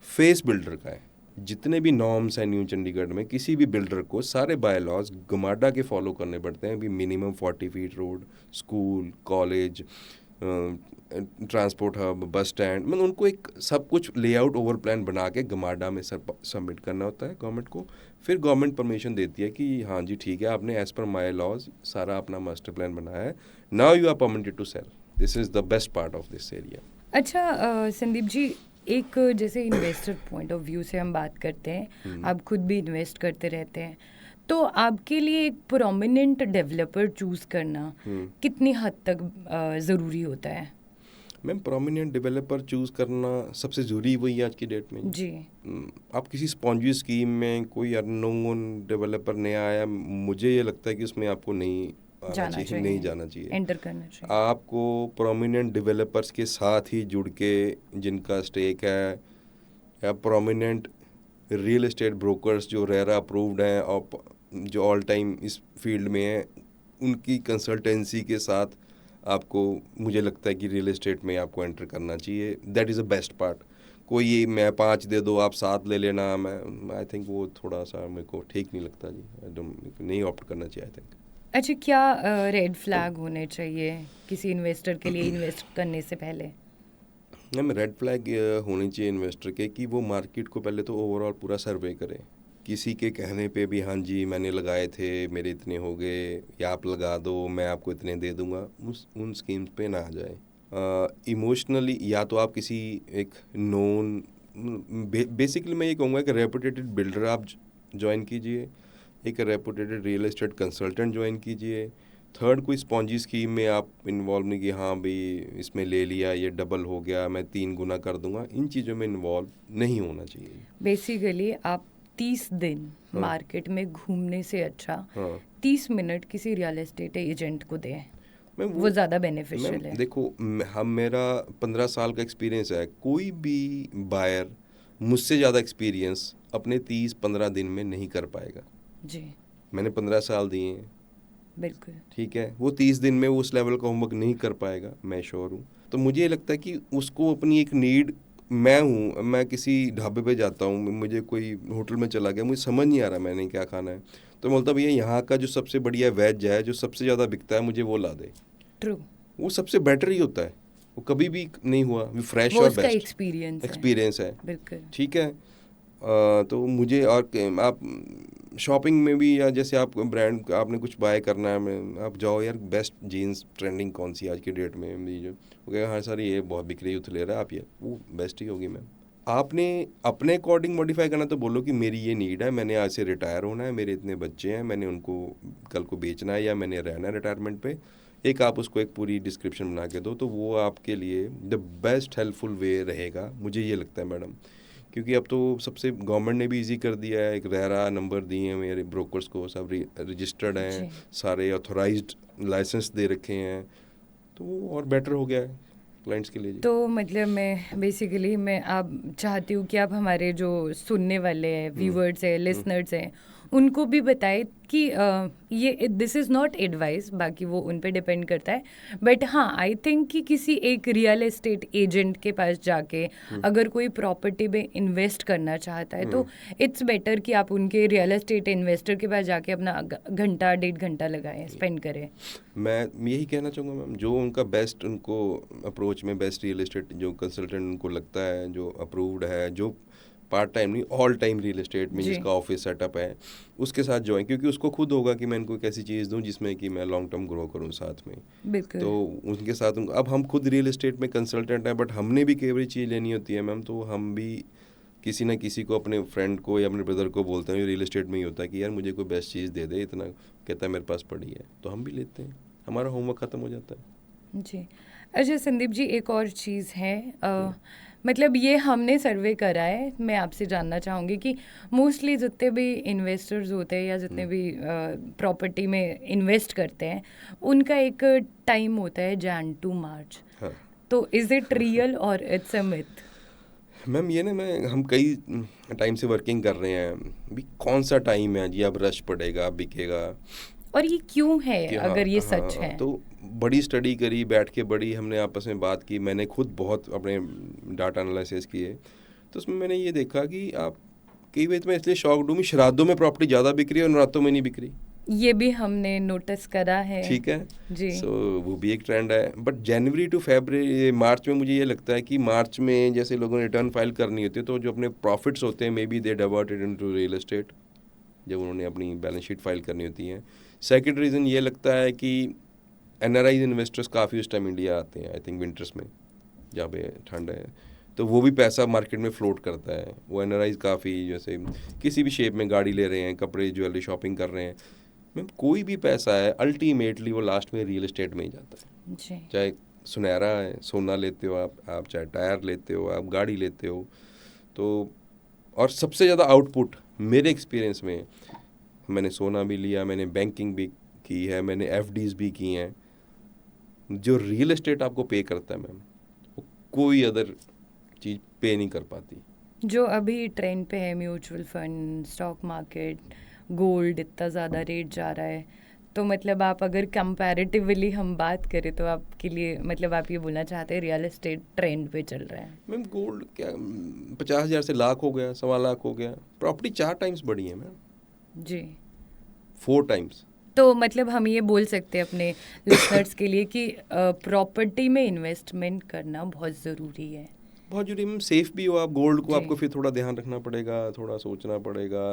फेस बिल्डर का है। जितने भी नॉर्म्स हैं न्यू चंडीगढ़ में, किसी भी बिल्डर को सारे बायलॉज गमाडा के फॉलो करने पड़ते हैं। भी minimum 40 feet road, school, college, transport hub, bus stand, मतलब उनको एक सब कुछ लेआउट ओवर प्लान बना के गमाडा में सबमिट करना होता है गवर्नमेंट को। फिर गवर्नमेंट परमिशन देती है कि हाँ जी ठीक है, आपने एज पर माई लॉज सारा अपना मास्टर प्लान बनाया है, now you are permitted to sell. This is the best part of this area. अच्छा संदीप जी, एक जैसे इन्वेस्टर पॉइंट ऑफ व्यू से हम बात करते हैं, आप खुद भी इन्वेस्ट करते रहते हैं, तो आपके लिए एक प्रोमिनेंट डेवलपर चूज करना कितनी हद तक ज़रूरी होता है? मैम प्रोमिनेंट डेवलपर चूज़ करना सबसे ज़रूरी वही है आज की डेट में जी। आप किसी स्पॉन्जी स्कीम में कोई अननोन डेवलपर नया आया, मुझे ये लगता है कि उसमें आपको नहीं आना चाहिए, नहीं जाना चाहिए, एंटर करना चाहिए। आपको प्रोमिनेंट डेवलपर्स के साथ ही जुड़ के, जिनका स्टेक है, या प्रोमिनेंट रियल एस्टेट ब्रोकर्स जो रेरा अप्रूव्ड हैं और जो ऑल टाइम इस फील्ड में हैं, उनकी कंसल्टेंसी के साथ आपको, मुझे लगता है कि रियल एस्टेट में आपको एंटर करना चाहिए। That is the best part. कोई ये मैं 5 दे दो आप 7 ले लेना, मैं आई थिंक वो थोड़ा सा मेरे को ठीक नहीं लगता जी। नहीं ऑप्ट करना चाहिए आई थिंक। अच्छा, क्या रेड फ्लैग होने चाहिए किसी इन्वेस्टर के लिए इन्वेस्ट करने से पहले? मैम रेड फ्लैग होनी चाहिए इन्वेस्टर के कि वो मार्केट को पहले तो ओवरऑल पूरा सर्वे करे। किसी के कहने पे भी हाँ जी मैंने लगाए थे, मेरे इतने हो गए, या आप लगा दो मैं आपको इतने दे दूंगा, उन स्कीम्स पे ना आ जाए। इमोशनली या तो आप किसी एक नोन, बेसिकली मैं ये कहूँगा कि रेपुटेटेड बिल्डर आप ज्वाइन कीजिए, एक reputed real estate consultant join कीजिए। थर्ड, कोई स्पॉन्जी स्कीम में आप इन्वॉल्व नहीं कि हाँ भाई इसमें ले लिया, ये डबल हो गया, मैं 3 गुना कर दूंगा, इन चीज़ों में इन्वॉल्व नहीं होना चाहिए। बेसिकली आप 30 दिन मार्केट में घूमने से अच्छा हाँ 30 मिनट किसी रियल एस्टेट एजेंट को दें, मैम वो ज़्यादा बेनिफिशियल है। देखो मेरा 15 साल का एक्सपीरियंस है, कोई भी बायर मुझसे ज़्यादा एक्सपीरियंस अपने 30-15 दिन में नहीं कर पाएगा। जी मैंने 15 साल दिए हैं, बिल्कुल। ठीक है, वो 30 दिन में वो उस लेवल का होमवर्क नहीं कर पाएगा, मैं श्योर हूँ। तो मुझे ये लगता है कि उसको अपनी एक नीड, मैं किसी ढाबे पे जाता हूँ, मुझे कोई होटल में चला गया, मुझे समझ नहीं आ रहा मैंने क्या खाना है, तो बोलता भैया यहाँ का जो सबसे बढ़िया वेज है, जो सबसे ज़्यादा बिकता है, मुझे वो ला दे। ट्रू। वो सबसे बेटर ही होता है, वो कभी भी नहीं हुआ, वो फ्रेश वो और उसका बेस्ट एक्सपीरियंस है। बिल्कुल। ठीक है। तो मुझे, और आप शॉपिंग में भी, या जैसे आप ब्रांड आपने कुछ बाय करना है, आप जाओ यार बेस्ट जीन्स ट्रेंडिंग कौन सी आज की डेट में, जो वो कहेगा हाँ सर ये बहुत बिक रही है, ले रहा है आप, ये वो बेस्ट ही होगी। मैम आपने अपने अकॉर्डिंग मॉडिफाई करना, तो बोलो कि मेरी ये नीड है, मैंने आज से रिटायर होना है, मेरे इतने बच्चे हैं, मैंने उनको कल को बेचना है या मैंने रहना है रिटायरमेंट पे, एक आप उसको एक पूरी डिस्क्रिप्शन बना के दो, तो वो आपके लिए द बेस्ट हेल्पफुल वे रहेगा, मुझे ये लगता है मैडम। क्योंकि अब तो सबसे गवर्नमेंट ने भी इजी कर दिया है, एक रेरा नंबर दिए हैं मेरे ब्रोकर्स को, सब रजिस्टर्ड हैं, जी। सारे ऑथोराइज्ड लाइसेंस दे रखे हैं, तो वो और बेटर हो गया है। क्लाइंट्स के लिए जी। तो मतलब मैं बेसिकली मैं आप चाहती हूँ कि आप हमारे जो सुनने वाले हैं, व्यूअर्स हैं, लिसनर्स हैं, उनको भी बताएं कि ये दिस इज़ नॉट एडवाइस, बाकी वो उन पे डिपेंड करता है, बट हाँ आई थिंक कि किसी एक रियल एस्टेट एजेंट के पास जाके अगर कोई प्रॉपर्टी में इन्वेस्ट करना चाहता है तो इट्स बेटर कि आप उनके रियल एस्टेट इन्वेस्टर के पास जाके अपना घंटा 1.5 घंटा लगाएं, स्पेंड करें। मैं यही कहना चाहूँगा मैम, जो उनका बेस्ट उनको अप्रोच में बेस्ट रियल एस्टेट जो कंसल्टेंट उनको लगता है, जो अप्रूव्ड है, जो पार्ट टाइम नहीं ऑल टाइम रियल एस्टेट में जी। जिसका ऑफिस सेटअप है, उसके साथ ज्वाइन, क्योंकि उसको खुद होगा कि मैं इनको एक ऐसी चीज़ दूं जिसमें कि मैं लॉन्ग टर्म ग्रो करूं साथ में। बिल्कुल। तो उनके साथ अब हम खुद रियल एस्टेट में कंसल्टेंट हैं, बट हमने भी कई बार चीज़ लेनी होती है मैम, तो हम भी किसी ना किसी को, अपने फ्रेंड को या अपने ब्रदर को बोलते हैं, रियल एस्टेट में ही होता है कि यार मुझे कोई बेस्ट चीज़ दे दे, इतना कहता है मेरे पास पड़ी है, तो हम भी लेते हैं, हमारा होमवर्क ख़त्म हो जाता है जी। अच्छा संदीप जी, एक और चीज़ है, मतलब ये हमने सर्वे करा है, मैं आपसे जानना चाहूँगी कि मोस्टली जितने भी इन्वेस्टर्स होते हैं या जितने भी प्रॉपर्टी में इन्वेस्ट करते हैं, उनका एक टाइम होता है जैन टू मार्च, हाँ तो इज़ इट रियल और इट्स अ मिथ? मैम, ये ना हम कई टाइम से वर्किंग कर रहे हैं, भी कौन सा टाइम है जी अब रश पड़ेगा, बिकेगा, और ये क्यों है कि अगर ये सच है? तो बड़ी स्टडी करी, बैठ के बड़ी हमने आपस में बात की, मैंने खुद बहुत अपने डाटा एनालिसिस किए, तो उसमें मैंने ये देखा कि आप कई बार मैं इसलिए शॉक्ड हूँ, श्राद्धों में प्रॉपर्टी ज़्यादा बिक रही है और नवरात्रों में नहीं बिक रही। ये भी हमने नोटिस करा है। ठीक है जी। सो वो भी एक ट्रेंड है, बट जनवरी टू फरवरी मार्च में मुझे ये लगता है कि मार्च में जैसे लोगों ने रिटर्न फाइल करनी होती है, तो जो अपने प्रॉफिट्स होते हैं may be they diverted into real estate, जब उन्होंने अपनी बैलेंस शीट फाइल करनी होती है। सेकंड रीज़न ये लगता है कि एनआरआई इन्वेस्टर्स काफ़ी उस टाइम इंडिया आते हैं, आई थिंक विंटर्स में जहाँ पे ठंड है, तो वो भी पैसा मार्केट में फ्लोट करता है। वो एनआरआई काफ़ी, जैसे किसी भी शेप में गाड़ी ले रहे हैं, कपड़े ज्वेलरी शॉपिंग कर रहे हैं, मैम कोई भी पैसा है अल्टीमेटली वो लास्ट में रियल एस्टेट में ही जाता है। जी। चाहे सुनहरा है, सोना लेते हो आप चाहे टायर लेते हो, आप गाड़ी लेते हो, तो और सबसे ज़्यादा आउटपुट मेरे एक्सपीरियंस में, मैंने सोना भी लिया, मैंने बैंकिंग भी की है, मैंने एफडीज भी की हैं, जो रियल एस्टेट आपको पे करता है मैम, वो कोई अदर चीज़ पे नहीं कर पाती। जो अभी ट्रेंड पे है mutual fund, stock market, gold, इतना ज़्यादा रेट जा रहा है, तो मतलब आप अगर कंपैरेटिवली हम बात करें तो आपके लिए मतलब आप ये बोलना चाहते हैं रियल एस्टेट ट्रेंड पे चल रहा है? मैम गोल्ड क्या 50,000 से लाख हो गया, 1.25 लाख हो गया, प्रॉपर्टी 4 टाइम्स बढ़ी है मैम, जी। 4 टाइम्स। तो मतलब हम ये बोल सकते हैं अपने लिसनर्स के लिए कि प्रॉपर्टी में इन्वेस्टमेंट करना बहुत ज़रूरी है। बहुत जरूरी मैम, सेफ भी हो आप, गोल्ड को जी। आपको फिर थोड़ा ध्यान रखना पड़ेगा, थोड़ा सोचना पड़ेगा।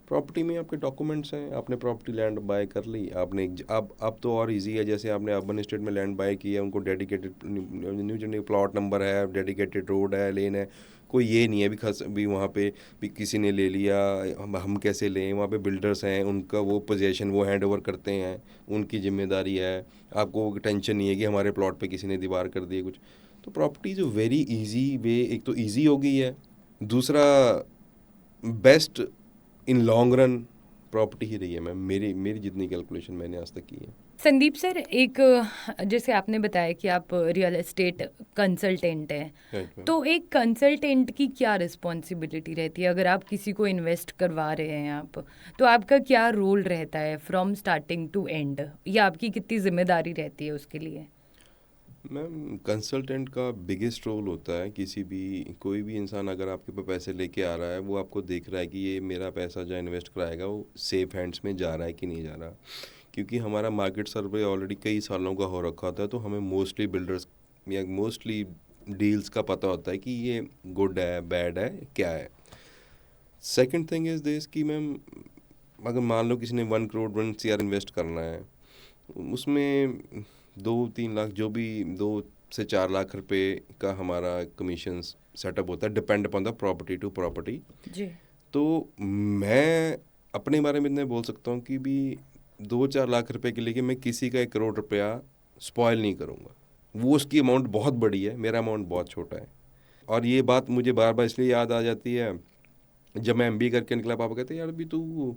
प्रॉपर्टी में आपके डॉक्यूमेंट्स हैं, आपने प्रॉपर्टी लैंड बाय कर ली, आपने अब तो और इजी है, जैसे आपने अर्बन एस्टेट में लैंड बाय किया, उनको dedicated new generate plot number है, डेडिकेटेड रोड है, लेन है, कोई ये नहीं है भी वहाँ पे भी किसी ने ले लिया, हम कैसे लें, वहाँ पे बिल्डर्स हैं, उनका वो पोजीशन वो हैंड ओवर करते हैं, उनकी जिम्मेदारी है, आपको टेंशन नहीं है कि हमारे प्लॉट पे किसी ने दीवार कर दी कुछ। तो प्रॉपर्टी जो वेरी इजी वे, एक तो इजी हो गई है, दूसरा best in long run property ही रही है मैम, मेरी जितनी कैलकुलेशन मैंने आज तक की है। संदीप सर, एक जैसे आपने बताया कि आप रियल एस्टेट कंसल्टेंट हैं, Right, ma'am. तो एक कंसल्टेंट की क्या रिस्पॉन्सिबिलिटी रहती है अगर आप किसी को इन्वेस्ट करवा रहे हैं आप, तो आपका क्या रोल रहता है फ्रॉम स्टार्टिंग टू एंड, या आपकी कितनी जिम्मेदारी रहती है उसके लिए? मैम कंसल्टेंट का बिगेस्ट रोल होता है, कोई भी इंसान अगर आपके पास पैसे लेके आ रहा है, वो आपको देख रहा है कि ये मेरा पैसा जो इन्वेस्ट कराएगा वो सेफ हैंड्स में जा रहा है कि नहीं जा रहा, क्योंकि हमारा मार्केट सर्वे ऑलरेडी कई सालों का हो रखा होता है, तो हमें मोस्टली बिल्डर्स या मोस्टली डील्स का पता होता है कि ये गुड है, बैड है, क्या है। सेकंड थिंग इज़ दिस कि मैम अगर मान लो किसी ने 1 करोड़ 1 CR इन्वेस्ट करना है, उसमें 2-3 लाख, जो भी 2 से 4 लाख रुपए का हमारा कमीशन सेटअप होता है, depend upon the property to property. जी। तो मैं अपने बारे में इतना बोल सकता हूँ कि भी 2-4 लाख रुपए के लिए कि मैं किसी का 1 करोड़ रुपया स्पॉइल नहीं करूँगा, वो उसकी अमाउंट बहुत बड़ी है, मेरा अमाउंट बहुत छोटा है। और ये बात मुझे बार बार इसलिए याद आ जाती है, जब मैं MBA करके निकला, पापा कहते यार अभी तू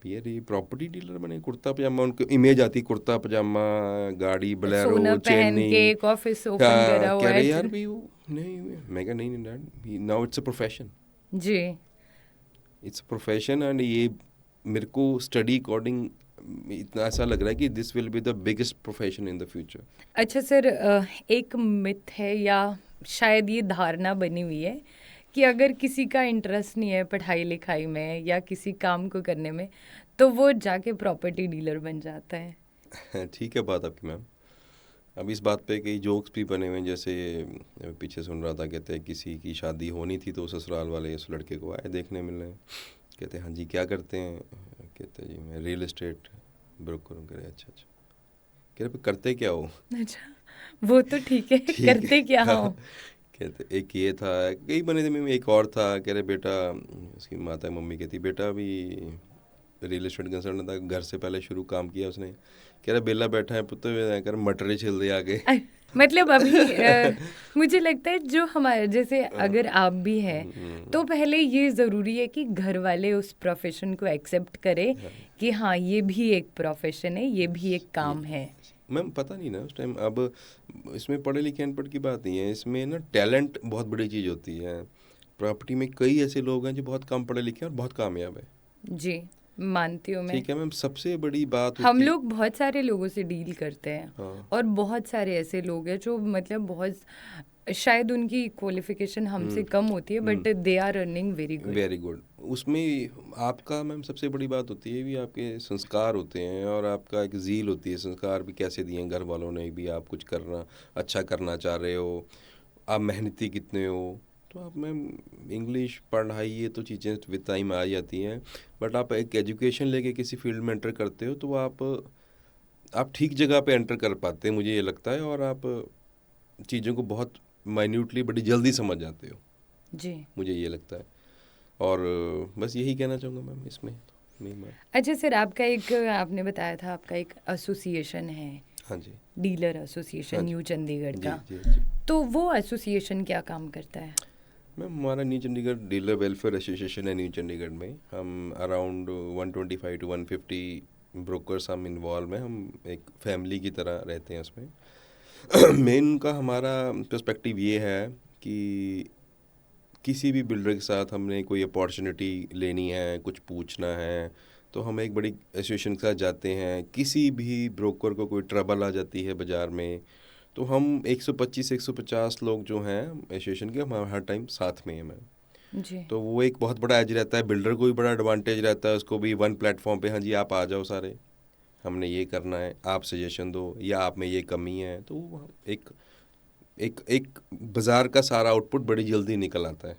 यार ये प्रॉपर्टी डीलर बने, कुर्ता पजामा, उनको इमेज आती, कुर्ता पजामा, गाड़ी, बोलेरो, सोना पहन चेन्नई। के एक ऑफिस ओपन करा हाँ, हुआ कह रहे है यार भी वो नहीं, मैं कहा नहीं dad, now it's a profession, जी। इट्स अ प्रोफेशन, एंड ये मेरे को स्टडी अकॉर्डिंग इतना ऐसा लग रहा है कि this will be the biggest profession in the future. अच्छा सर, एक मिथ है या शायद ये धारणा बनी हुई है कि अगर किसी का इंटरेस्ट नहीं है पढ़ाई लिखाई में या किसी काम को करने में, तो वो जाके प्रॉपर्टी डीलर बन जाता है। ठीक है बात आपकी मैम। अब इस बात पे कई जोक्स भी बने हुए हैं, जैसे पीछे सुन रहा था, कहते हैं किसी की शादी होनी थी तो ससुराल वाले उस लड़के को आए देखने मिलने, कहते हैं हाँ जी क्या करते हैं, कहते हैं जी मैं रियल एस्टेट ब्रोकर हूँ। कह रहे अच्छा, कह रहे करते क्या हो? अच्छा, वो तो ठीक है, ठीक करते है। क्या हो? कहते एक ये था, कई बने थे, में एक और था, कह रहे बेटा, उसकी माता मम्मी कहती बेटा अभी रियल एस्टेट कंसल्टेंट था, घर से पहले शुरू काम किया उसने, कह रहा बेला बैठा है पुत्र, कह रहा मटरे छिल दे आगे। मतलब अभी मुझे लगता है जो हमारे जैसे अगर आप भी हैं तो पहले ये ज़रूरी है कि घर वाले उस प्रोफेशन को एक्सेप्ट करें कि हाँ ये भी एक प्रोफेशन है, ये भी एक काम है। मैम पता नहीं ना उस टाइम, अब इसमें पढ़े लिखे अनपढ़ की बात नहीं है, इसमें ना टैलेंट बहुत बड़ी चीज़ होती है। प्रॉपर्टी में कई ऐसे लोग हैं जो बहुत कम पढ़े लिखे हैं और बहुत कामयाब है। जी, मानती हूँ मैं। ठीक है मैम, सबसे बड़ी बात हम होती लोग बहुत सारे लोगों से डील करते हैं हाँ। और बहुत सारे ऐसे लोग हैं जो मतलब बहुत शायद उनकी क्वालिफिकेशन हमसे कम होती है but they are earning very good. Very good. उसमें आपका मैम सबसे बड़ी बात होती है भी आपके संस्कार होते हैं और आपका एक ज़ील होती है, संस्कार भी कैसे दिए हैं घर वालों ने भी, आप कुछ करना अच्छा करना चाह रहे हो, आप मेहनती कितने हो। तो आप मैम इंग्लिश पढ़ाई ये तो चीज़ें विद टाइम आ जाती हैं, बट आप एक एजुकेशन लेके किसी फील्ड में एंटर करते हो तो आप ठीक जगह पे एंटर कर पाते हैं, मुझे ये लगता है, और आप चीज़ों को बहुत माइन्यूटली बड़ी जल्दी समझ जाते हो, जी। मुझे ये लगता है। और बस यही कहना चाहूँगा मैम इसमें मेन बात। अच्छा सर, आपका एक आपने बताया था आपका एक एसोसिएशन है, हाँ जी। डीलर एसोसिएशन हाँ जी। न्यू चंडीगढ़ जी का, जी जी तो वो एसोसिएशन क्या काम करता है? मैम हमारा new Chandigarh dealer welfare association है न्यू चंडीगढ़ में। हम अराउंड 125 to 150 ब्रोकर्स हम इन्वॉल्व हैं, हम एक फैमिली की तरह रहते हैं उसमें। मेन का हमारा पर्सपेक्टिव ये है कि किसी भी बिल्डर के साथ हमने कोई अपॉर्चुनिटी लेनी है, कुछ पूछना है, तो हम एक बड़ी एसोसिएशन के साथ जाते हैं। किसी भी ब्रोकर को कोई ट्रबल आ जाती है बाज़ार में, तो हम 125 से 150 लोग जो हैं एसोसिएशन के, हम हर टाइम साथ में हैं मैम। जी। तो वो एक बहुत बड़ा एज रहता है, बिल्डर को भी बड़ा एडवांटेज रहता है, उसको भी वन प्लेटफॉर्म पे हाँ जी आप आ जाओ सारे, हमने ये करना है, आप सजेशन दो या आप में ये कमी है। तो एक एक एक बाज़ार का सारा आउटपुट बड़ी जल्दी निकल आता है।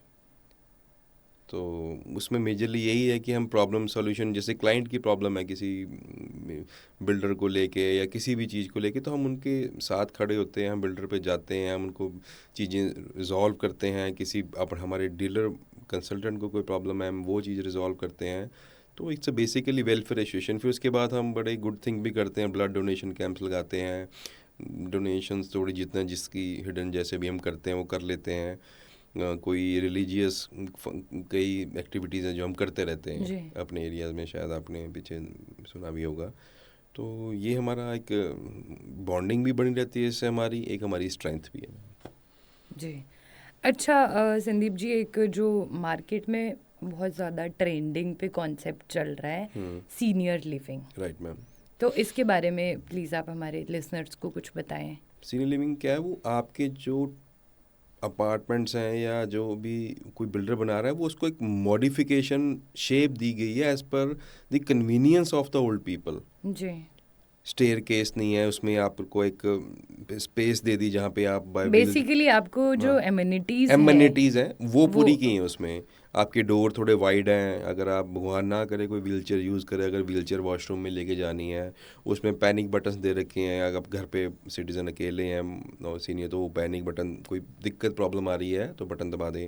तो उसमें मेजरली यही है कि हम प्रॉब्लम सॉल्यूशन, जैसे क्लाइंट की प्रॉब्लम है किसी बिल्डर को लेके या किसी भी चीज़ को लेके, तो हम उनके साथ खड़े होते हैं, हम बिल्डर पे जाते हैं, हम उनको चीज़ें रिजॉल्व करते हैं। किसी अब हमारे डीलर कंसल्टेंट को कोई प्रॉब्लम है, हम वो चीज़ रिजॉल्व करते हैं। तो इट्स बेसिकली वेलफेयर एसोसिएशन। फिर उसके बाद हम बड़े गुड थिंग भी करते हैं, ब्लड डोनेशन कैंप्स लगाते हैं, डोनेशंस थोड़ी जितना जिसकी हिडन जैसे भी हम करते हैं वो कर लेते हैं। कोई रिलीजियस कई एक्टिविटीज़ हैं जो हम करते रहते जी। हैं अपने एरियाज़ में, शायद आपने पीछे सुना भी होगा। तो ये हमारा एक बॉन्डिंग भी बनी रहती है, इससे हमारी एक हमारी स्ट्रेंथ भी है। जी। अच्छा संदीप जी, एक जो मार्केट में बहुत ज़्यादा ट्रेंडिंग पे कॉन्सेप्ट चल रहा है, सीनियर लिविंग, राइट मैम। तो इसके बारे में प्लीज़ आप हमारे लिसनर्स को कुछ बताएं। सीनियर लिविंग क्या है? वो आपके जो अपार्टमेंट्स हैं या जो भी कोई बिल्डर बना रहा है, वो उसको एक मॉडिफिकेशन शेप दी गई है as per the convenience of the old people. जी। स्टेयर केस नहीं है उसमें, आपको एक स्पेस दे दी जहाँ पे आप बेसिकली आपको जो एमिनिटीज़ एमिनिटीज़ हैं वो पूरी वो- की हैं उसमें। आपके डोर थोड़े वाइड हैं, अगर आप भगवान ना करे कोई व्हीलचेयर यूज़ करे, अगर व्हीलचेयर वॉशरूम में लेके जानी है, उसमें पैनिक बटन्स दे रखे हैं। अगर आप घर पे सिटीज़न अकेले हैं और सीनियर, तो वो पैनिक बटन, कोई दिक्कत प्रॉब्लम आ रही है तो बटन दबा दें।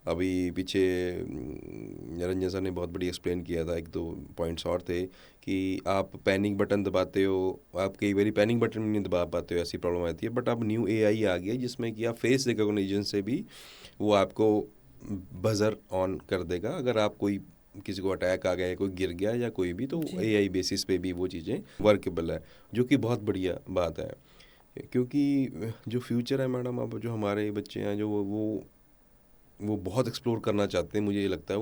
अभी पीछे निरंजन सर ने बहुत बड़ी एक्सप्लेन किया था, एक दो पॉइंट्स और थे कि आप पैनिक बटन दबाते हो, आप कई बार पैनिक बटन नहीं दबा पाते हो, ऐसी प्रॉब्लम आती है। बट अब न्यू AI आ गया जिसमें कि आप फेस रिकॉग्निशन से भी वो आपको बजर ऑन कर देगा। अगर आप कोई किसी को अटैक आ गया, कोई गिर गया या कोई भी, तो जी। एआई बेसिस पे भी वो चीज़ें वर्केबल है, जो कि बहुत बढ़िया बात है। क्योंकि जो फ्यूचर है मैडम, अब जो हमारे बच्चे हैं जो वो बहुत एक्सप्लोर करना चाहते हैं, मुझे ये लगता है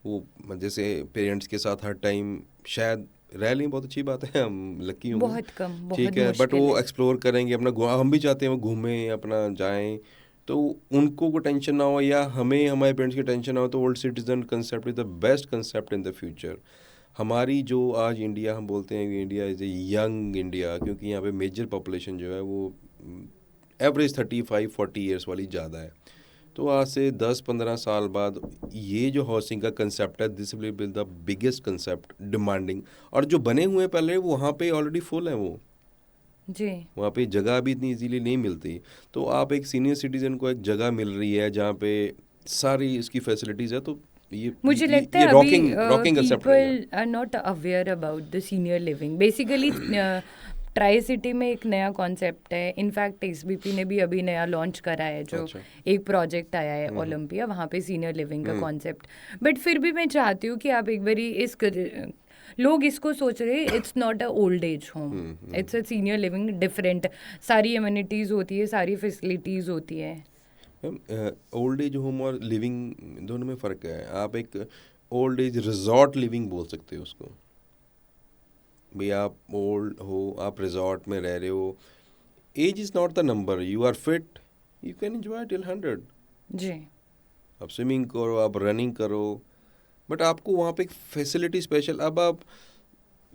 वो जैसे पेरेंट्स के साथ हर टाइम शायद रह लें, बहुत अच्छी बात है, हम लकी होंगे, बहुत कम, बहुत ठीक है, बट मुश्किल वो है। एक्सप्लोर करेंगे अपना, हम भी चाहते हैं वो घूमें अपना जाएं, तो उनको को टेंशन ना हो या हमें हमारे पेरेंट्स की टेंशन ना हो, तो old citizen concept is the best concept in the future. हमारी जो आज इंडिया, हम बोलते हैं कि India is a young India, क्योंकि यहाँ पे मेजर पॉपुलेशन जो है वो एवरेज 35-40 ईयर्स वाली ज़्यादा है। तो आज से 10-15 साल बाद ये जो हाउसिंग का कंसेप्ट है, this will be the biggest concept demanding. और जो बने हुए हैं पहले, वो वहाँ पे ऑलरेडी फुल है, वो जी। वहाँ पे जगह भी इतनी इजीली नहीं मिलती। तो आप एक सीनियर सिटीजन को एक जगह मिल रही है जहाँ पे सारी इसकी फैसिलिटीज़ है, तो मुझे लगता ये है अभी रॉकिंग रॉकिंग कंसेप्ट रहेगा। People are not aware about the senior living. Basically tri city में एक नया कॉन्सेप्ट है, इनफैक्ट एसबीपी ने भी अभी नया लॉन्च करा है, जो अच्छा। एक प्रोजेक्ट आया है ओलंपिया, वहाँ पे सीनियर लिविंग का कॉन्सेप्ट। बट फिर भी मैं चाहती हूँ कि आप एक बारी लोग इसको सोच रहे हैं it's not a old age home, it's a senior living, different, सारी एमिनिटीज़ होती है, सारी फैसिलिटीज़ होती है। मैम, ओल्ड एज होम और लिविंग दोनों में फ़र्क है। आप एक ओल्ड एज रिजॉर्ट लिविंग बोल सकते हो उसको, भाई आप ओल्ड हो, आप रिजॉर्ट में रह रहे हो, age is not the number, you are fit, you can enjoy till 100। जी। आप स्विमिंग करो, आप रनिंग करो, बट आपको वहाँ पे एक फैसिलिटी स्पेशल, अब आप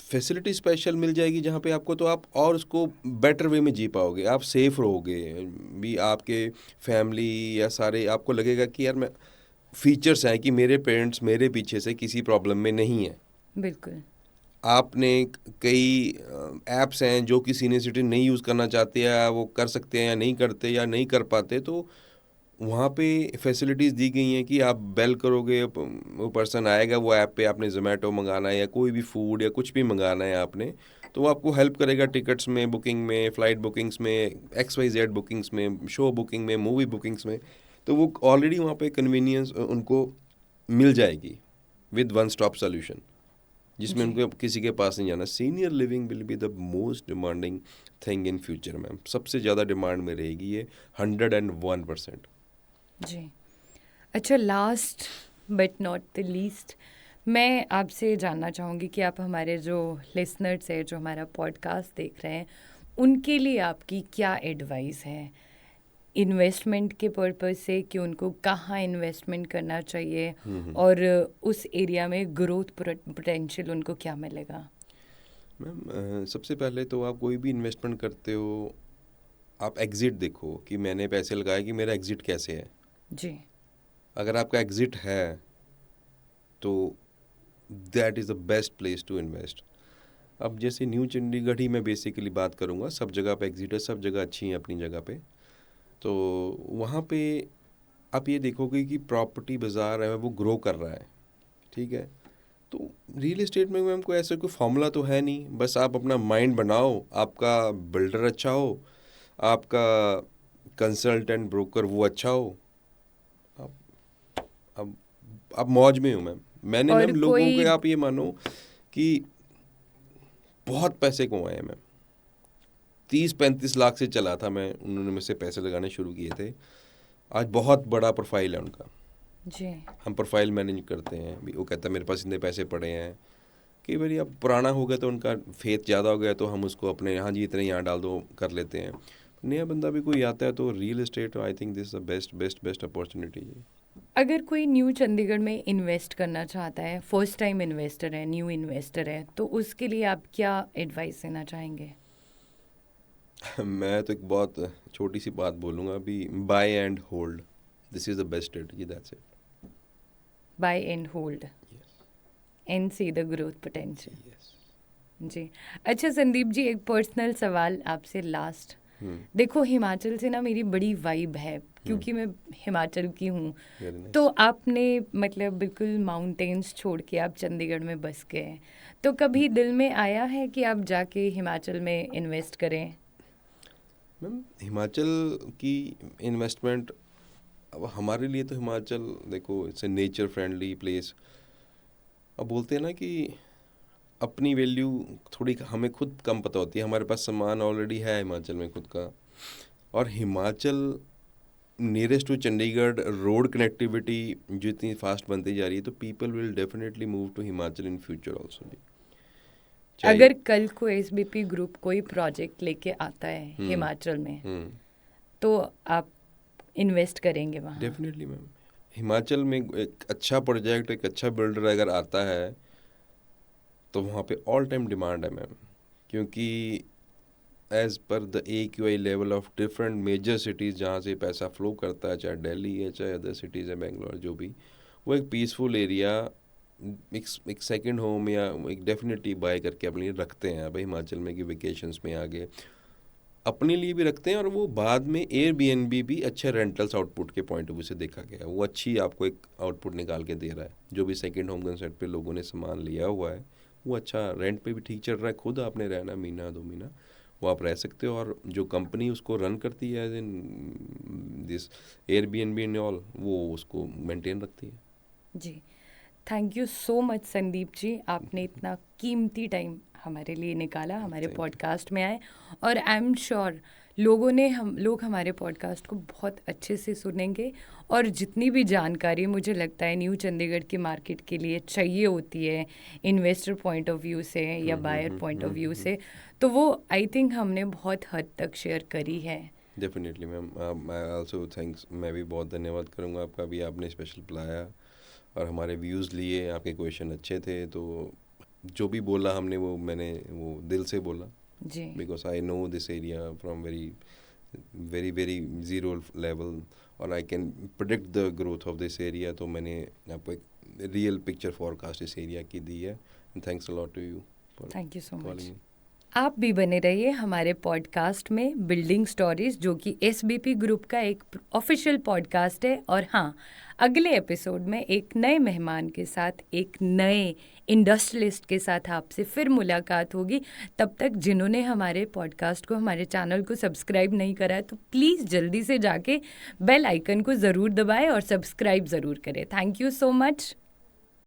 फैसिलिटी स्पेशल मिल जाएगी जहाँ पे आपको, तो आप और उसको बेटर वे में जी पाओगे, आप सेफ रहोगे भी, आपके फैमिली या सारे, आपको लगेगा कि यार मैं फीचर्स हैं कि मेरे पेरेंट्स मेरे पीछे से किसी प्रॉब्लम में नहीं है। बिल्कुल। आपने कई ऐप्स हैं जो कि सीनियर सिटीजन नहीं यूज़ करना चाहते, या वो कर सकते हैं या नहीं करते या नहीं कर पाते, तो वहाँ पे फैसिलिटीज़ दी गई हैं कि आप बेल करोगे, वो पर्सन आएगा, वो ऐप पे आपने ज़ोमैटो मंगाना है या कोई भी फूड या कुछ भी मंगाना है आपने, तो वो आपको हेल्प करेगा टिकट्स में, बुकिंग में, फ़्लाइट बुकिंग्स में, XYZ बुकिंग्स में, शो बुकिंग में, मूवी बुकिंग्स में। तो वो ऑलरेडी वहाँ पे कन्वीनियंस उनको मिल जाएगी विद वन स्टॉप सोल्यूशन, जिसमें जी। उनको किसी के पास नहीं जाना। Senior living will be the most demanding thing in future ma'am, सबसे ज़्यादा डिमांड में रहेगी ये, 101%। जी। अच्छा, last but not the least, मैं आपसे जानना चाहूँगी कि आप हमारे जो लिसनर्स हैं, जो हमारा पॉडकास्ट देख रहे हैं, उनके लिए आपकी क्या एडवाइस है इन्वेस्टमेंट के पर्पस से, कि उनको कहाँ इन्वेस्टमेंट करना चाहिए और उस एरिया में ग्रोथ पोटेंशियल उनको क्या मिलेगा? मैम, सबसे पहले तो आप कोई भी इन्वेस्टमेंट करते हो, आप एग्ज़िट देखो कि मैंने पैसे लगाए कि मेरा एग्ज़िट कैसे है। जी। अगर आपका एग्ज़िट है तो that is the best place to invest. अब जैसे न्यू चंडीगढ़ ही मैं बेसिकली बात करूँगा, सब जगह पे एग्ज़िट है, सब जगह अच्छी है अपनी जगह पे। तो वहाँ पे आप ये देखोगे कि प्रॉपर्टी बाज़ार है वो ग्रो कर रहा है, ठीक है। तो रियल एस्टेट में मैम कोई ऐसा कोई फॉर्मूला तो है नहीं, बस आप अपना माइंड बनाओ, आपका बिल्डर अच्छा हो, आपका कंसल्टेंट ब्रोकर वो अच्छा हो, आप अब आप मौज में हो मैम। मैंने और मैम लोगों कोई के, आप ये मानो कि बहुत पैसे कमाए हैं मैम, 30-35 लाख से चला था मैं, उन्होंने मुझसे पैसे लगाने शुरू किए थे, आज बहुत बड़ा प्रोफाइल है उनका। जी। हम प्रोफाइल मैनेज करते हैं, वो कहता है मेरे पास इतने पैसे पड़े हैं, कि भाई अब पुराना हो गया तो उनका फेथ ज़्यादा हो गया, तो हम उसको अपने, हाँ जी इतने यहाँ डाल दो, कर लेते हैं। नया बंदा भी कोई आता है तो real estate, I think this is the best best best opportunity. अगर कोई न्यू चंडीगढ़ में इन्वेस्ट करना चाहता है, फर्स्ट टाइम इन्वेस्टर है, न्यू इन्वेस्टर है, तो उसके लिए आप क्या एडवाइस देना चाहेंगे? मैं तो एक बहुत छोटी सी बात बोलूँगा अभी, buy and hold, this is the best strategy, that's it. Buy and hold and see the growth potential. Yes. जी। अच्छा संदीप जी, एक पर्सनल सवाल आपसे लास्ट। देखो, हिमाचल से ना मेरी बड़ी वाइब है, क्योंकि मैं हिमाचल की हूँ। Very nice. तो आपने मतलब बिल्कुल माउंटेन्स छोड़ के आप चंडीगढ़ में बस गए हैं, तो कभी दिल में आया है कि आप जाके हिमाचल में इन्वेस्ट करें? मैम, हिमाचल की इन्वेस्टमेंट, अब हमारे लिए तो हिमाचल देखो, it's a nature friendly place, अब बोलते हैं ना कि अपनी वैल्यू थोड़ी हमें खुद कम पता होती है। हमारे पास सामान ऑलरेडी है हिमाचल में खुद का, और Himachal nearest to Chandigarh road connectivity जो इतनी फास्ट बनती जा रही है, तो people will definitely move to Himachal in future also जी। अगर कल को एसबीपी ग्रुप कोई प्रोजेक्ट लेके आता है हिमाचल में, तो आप इन्वेस्ट करेंगे वहाँ? डेफिनेटली मैम, हिमाचल में एक अच्छा प्रोजेक्ट, एक अच्छा बिल्डर अगर आता है तो वहाँ पे ऑल टाइम डिमांड है मैम, क्योंकि as per the AQI level of different major cities जहाँ से पैसा फ्लो करता है, चाहे दिल्ली है चाहे अदर सिटीज़ है, बेंगलोर, जो भी, वो एक पीसफुल एरिया, एक सेकंड होम या एक डेफिनेटली बाय करके अपने लिए रखते हैं भाई हिमाचल में कि वेकेशंस में आगे अपने लिए भी रखते हैं। और वो बाद में एयरबीएनबी भी अच्छे रेंटल्स आउटपुट के पॉइंट ऑफ व्यू से देखा गया, वो अच्छी आपको एक आउटपुट निकाल के दे रहा है। जो भी सेकंड होम कंसेप्ट पे लोगों ने सामान लिया हुआ है वो अच्छा रेंट पे भी ठीक चल रहा है। खुद आपने रहना महीना 2 महीना वो आप रह सकते हो, और जो कंपनी उसको रन करती है as in this Airbnb and all, वो उसको मेंटेन रखती है जी, thank you so much Sandeep ji, आपने इतना कीमती टाइम हमारे लिए निकाला, हमारे Thank you. पॉडकास्ट में आए, और आई एम श्योर लोग हमारे पॉडकास्ट को बहुत अच्छे से सुनेंगे, और जितनी भी जानकारी मुझे लगता है न्यू चंडीगढ़ की मार्केट के लिए चाहिए होती है इन्वेस्टर पॉइंट ऑफ व्यू से या बायर पॉइंट ऑफ व्यू से, तो वो आई थिंक हमने बहुत हद तक शेयर करी है। डेफिनेटली मैम, मैं आल्सो थैंक्स, मैं भी बहुत धन्यवाद करूँगा आपका भी, आपने स्पेशल बुलाया और हमारे व्यूज़ लिए, आपके क्वेश्चन अच्छे थे, तो जो भी बोला हमने मैंने वो दिल से बोला जी, because I know this area from very very very zero level, और I can predict the growth of this area. तो मैंने आपको एक रियल पिक्चर फॉरकास्ट इस एरिया की दी है। Thanks a lot to you for thank you so much. Calling. आप भी बने रहिए हमारे पॉडकास्ट में बिल्डिंग स्टोरीज, जो कि एसबीपी ग्रुप का एक ऑफिशियल पॉडकास्ट है। और हाँ, अगले एपिसोड में एक नए मेहमान के साथ, एक नए इंडस्ट्रियलिस्ट के साथ आपसे फिर मुलाकात होगी। तब तक जिन्होंने हमारे पॉडकास्ट को, हमारे चैनल को सब्सक्राइब नहीं करा है, तो प्लीज़ जल्दी से जाके बेल आइकन को ज़रूर दबाएं और सब्सक्राइब ज़रूर करें। Thank you so much.